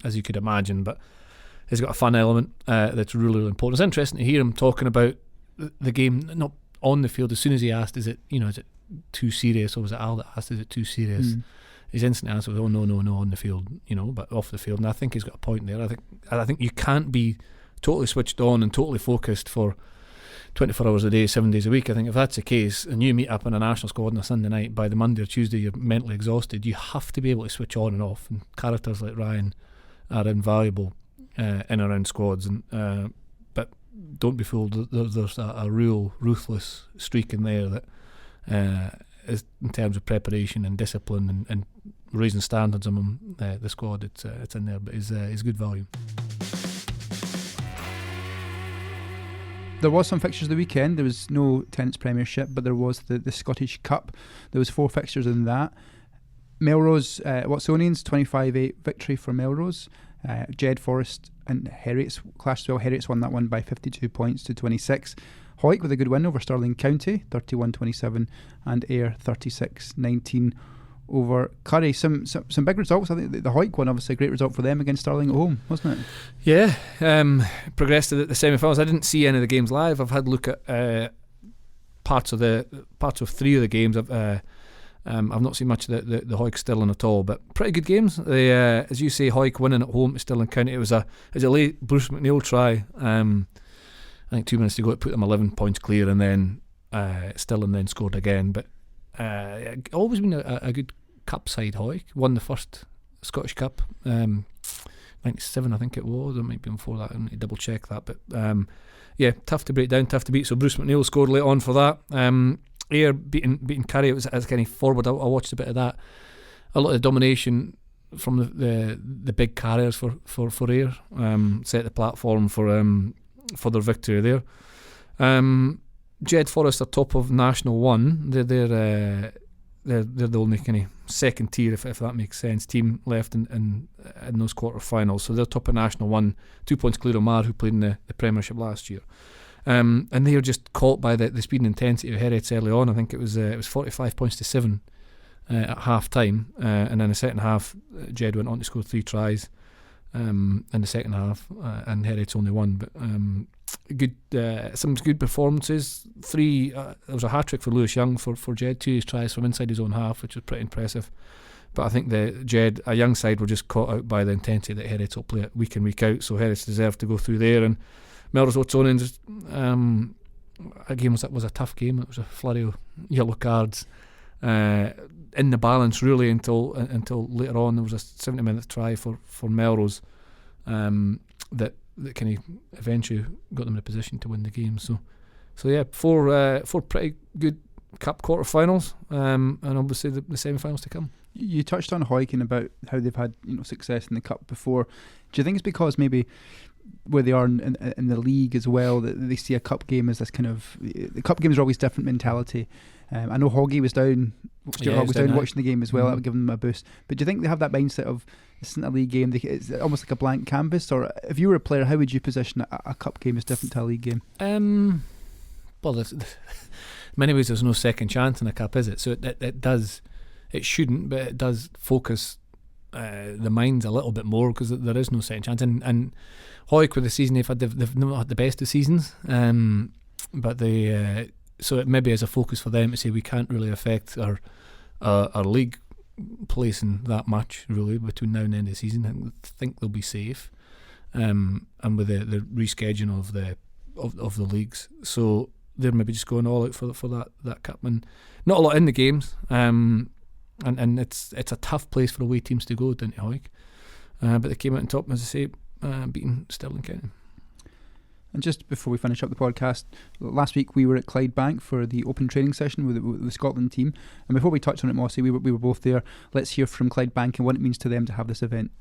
as you could imagine. But he's got a fun element that's really, really important. It's interesting to hear him talking about the game, not on the field. As soon as he asked, is it too serious, or was it Al that asked, is it too serious? His instant answer was, oh no, on the field, but off the field. And I think he's got a point there. I think you can't be totally switched on and totally focused for 24 hours a day, 7 days a week. I think if that's the case, and you meet up in a national squad on a Sunday night, by the Monday or Tuesday you're mentally exhausted. You have to be able to switch on and off. And characters like Ryan are invaluable in and around squads. And but don't be fooled. There's a real ruthless streak in there that is, in terms of preparation and discipline and raising standards among the squad. It's in there, but is good value. There was some fixtures the weekend. There was no Tenants Premiership, but there was the Scottish Cup. There was 4 fixtures in that. Melrose Watsonians 25-8 victory for Melrose. Jed Forest and Heriots clashed well. Heriots won that one by 52 points to 26. Hawick with a good win over Stirling County, 31-27, and Ayr 36-19 over Curry. Some big results. I think the Hawick one, obviously a great result for them against Stirling at home, wasn't it? Yeah, progressed to the semi-finals. I didn't see any of the games live. I've had a look at parts of 3 of the games. I've not seen much of the Hawick Stirling at all, but pretty good games. They, as you say, Hawick winning at home to Stirling County. It was a late Bruce McNeill try. I think 2 minutes to go, it put them 11 points clear, and then Stirling then scored again. But always been a good cup side. Hawick won the first Scottish Cup, 97 I think it was. It might be before that. I need to double check that. But yeah, tough to break down, tough to beat. So Bruce McNeill scored late on for that. Ayr beating Curry. It was as kind of forward. I watched a bit of that. A lot of domination from the big carriers for Ayr. Set the platform for their victory there. Jed Forest are top of National 1. they're the only kind of second tier, if that makes sense, team left in those quarter-finals. So they're top of National 1, 2 points clear of Mar, who played in the Premiership last year. And they were just caught by the speed and intensity of Herets early on. I think it was 45 points to 7 at half time, and in the second half, Jed went on to score 3 tries in the second half, and Herets only 1. But some good performances. 3. There was a hat trick for Lewis Young for Jed, 2 tries from inside his own half, which was pretty impressive. But I think the Jed, a young side, were just caught out by the intensity that Herets will play week in, week out. So Herets deserved to go through there, and Melrose Oatsonans, again, was a tough game. It was a flurry of yellow cards in the balance, really, until later on. There was a 70-minute try for Melrose that kind of eventually got them in a position to win the game. So yeah, four pretty good cup quarterfinals, and obviously the semi-finals to come. You touched on Huyken about how they've had success in the cup before. Do you think it's because maybe where they are in the league as well, that they see a cup game as this kind of, the cup games are always different mentality? I know Hoggy was down, Stuart Hogg was down watching the game as well. That would give them a boost. But do you think they have that mindset of this isn't a league game, it's almost like a blank canvas? Or if you were a player, how would you position a cup game as different to a league game? Well, in many ways there's no second chance in a cup, is it? So it shouldn't, but it does focus the minds a little bit more, because there is no second chance. And Hoyk, with the season they've not had the best of seasons, but they so it maybe is a focus for them to say we can't really affect our league placing that much really between now and the end of the season. I think they'll be safe, and with the rescheduling of the leagues, so they're maybe just going all out for that cup, and not a lot in the games, and it's a tough place for away teams to go down to Hoyk, but they came out on top, as I say, beating Stirling County. And just before we finish up the podcast, last week we were at Clydebank for the open training session with the Scotland team, and before we touch on it, Mossy, we were both there. Let's hear from Clydebank and what it means to them to have this event.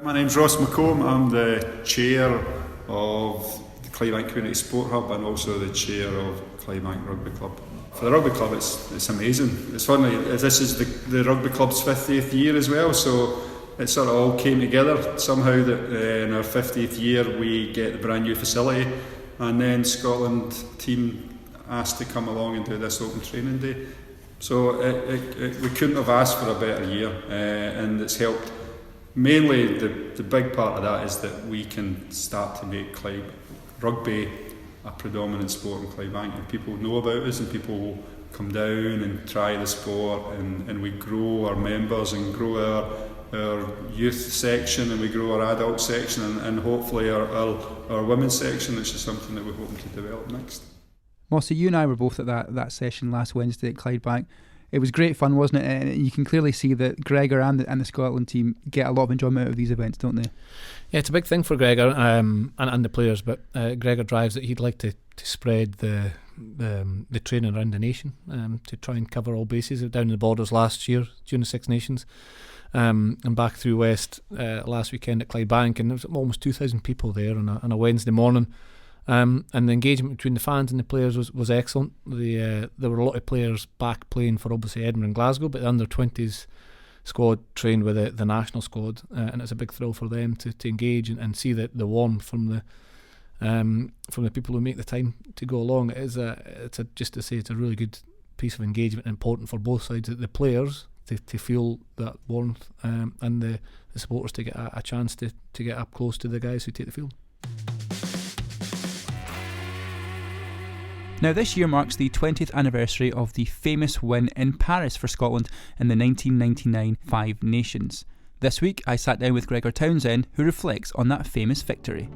My name's Ross McComb. I'm the chair of the Clydebank Community Sport Hub and also the chair of Clydebank Rugby Club. For the rugby club, it's amazing. It's funny, this is the rugby club's 50th year as well, so it sort of all came together somehow that in our 50th year we get the brand new facility, and then Scotland team asked to come along and do this open training day. So we couldn't have asked for a better year, and it's helped. Mainly the big part of that is that we can start to make rugby a predominant sport in Clydebank, and people know about us and people will come down and try the sport, and we grow our members and grow our youth section, and we grow our adult section, and hopefully our women's section, which is something that we're hoping to develop next. Mossy, you and I were both at that session last Wednesday at Clydebank. It was great fun, wasn't it? And you can clearly see that Gregor and the Scotland team get a lot of enjoyment out of these events, don't they? Yeah, it's a big thing for Gregor and the players, but Gregor drives it. He'd like to spread the training around the nation, to try and cover all bases. Down the borders last year during the Six Nations, and back through West last weekend at Clydebank, and there was almost 2,000 people there on a Wednesday morning. And the engagement between the fans and the players was excellent. There were a lot of players back playing for obviously Edinburgh and Glasgow, but the under-20s squad trained with the national squad, and it's a big thrill for them to engage and see the warmth from the people who make the time to go along. Just to say, it's a really good piece of engagement, important for both sides. The players to feel that warmth, and the supporters to get a chance to get up close to the guys who take the field. Now, this year marks the 20th anniversary of the famous win in Paris for Scotland in the 1999 Five Nations. This week, I sat down with Gregor Townsend, who reflects on that famous victory.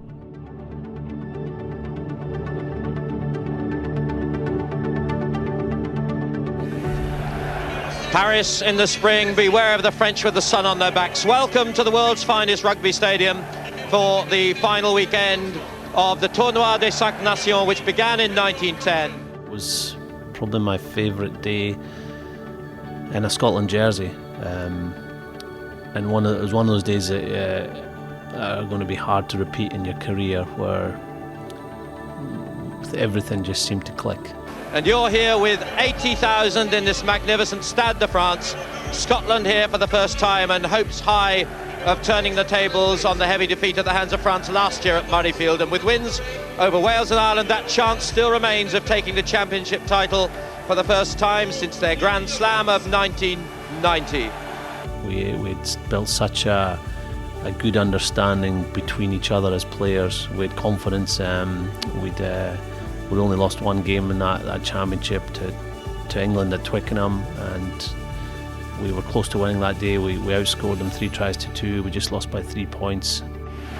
Paris in the spring, beware of the French with the sun on their backs. Welcome to the world's finest rugby stadium for the final weekend of the Tournoi des Cinq Nations, which began in 1910. It was probably my favourite day in a Scotland jersey, and it was one of those days that are going to be hard to repeat in your career, where everything just seemed to click. And you're here with 80,000 in this magnificent Stade de France. Scotland here for the first time, and hopes high of turning the tables on the heavy defeat at the hands of France last year at Murrayfield. And with wins over Wales and Ireland, that chance still remains of taking the championship title for the first time since their Grand Slam of 1990. We'd built such a good understanding between each other as players. We had confidence. We'd only lost one game in that championship to England at Twickenham, and we were close to winning that day. We outscored them 3-2. We just lost by 3 points.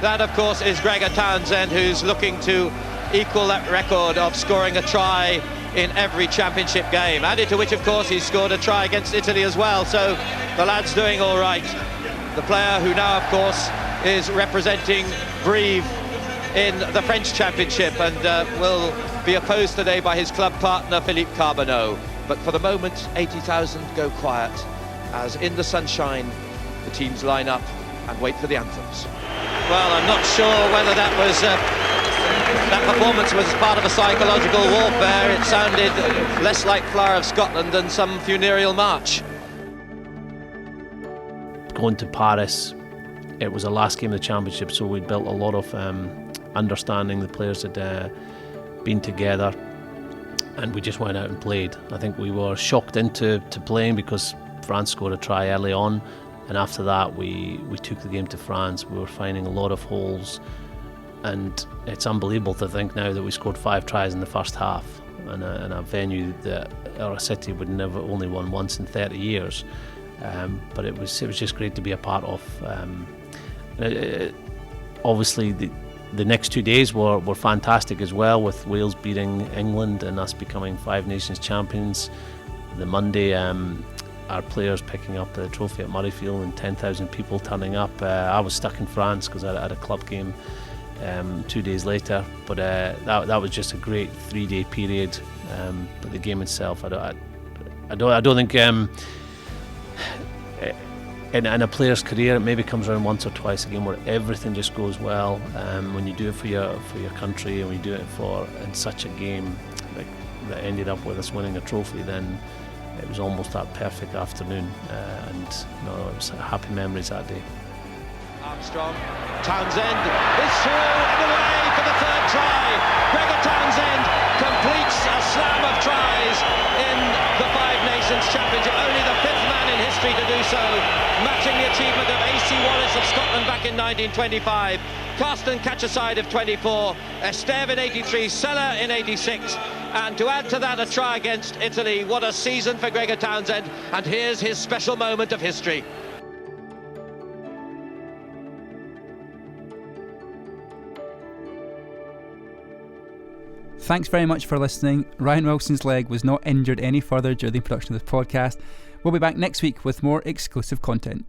That, of course, is Gregor Townsend, who's looking to equal that record of scoring a try in every championship game. Added to which, of course, he's scored a try against Italy as well. So the lad's doing all right. The player who now, of course, is representing Brive in the French Championship, and will be opposed today by his club partner Philippe Carbonneau. But for the moment, 80,000 go quiet as in the sunshine the teams line up and wait for the anthems. Well, I'm not sure whether that was that performance was part of a psychological warfare. It sounded less like Flower of Scotland than some funereal march. Going to Paris, it was the last game of the championship, so we'd built a lot of understanding. The players had been together, and we just went out and played. I think we were shocked into playing because France scored a try early on, and after that we took the game to France. We were finding a lot of holes, and it's unbelievable to think now that we scored 5 tries in the first half in a venue that our city would never only won once in 30 years. But it was just great to be a part of. Obviously the next 2 days were fantastic as well, with Wales beating England and us becoming 5 Nations champions. The Monday, our players picking up the trophy at Murrayfield and 10,000 people turning up. I was stuck in France because I had a club game 2 days later, but that was just a great 3-day period. But the game itself, I don't think in a player's career, it maybe comes around once or twice a game where everything just goes well. When you do it for your country, and when you do it in such a game that ended up with us winning a trophy, then it was almost that perfect afternoon, and it was happy memories that day. Armstrong, Townsend is through and away for the third try. Gregor Townsend completes a slam of tries in the 5 Nations Championship, only the 5th man in history to do so, matching the achievement of A.C. Wallace of Scotland back in 1925, Carsten Catchaside of 24, Esteve in 83, Sella in 86, and to add to that a try against Italy. What a season for Gregor Townsend, and here's his special moment of history. Thanks very much for listening. Ryan Wilson's leg was not injured any further during the production of this podcast. We'll be back next week with more exclusive content.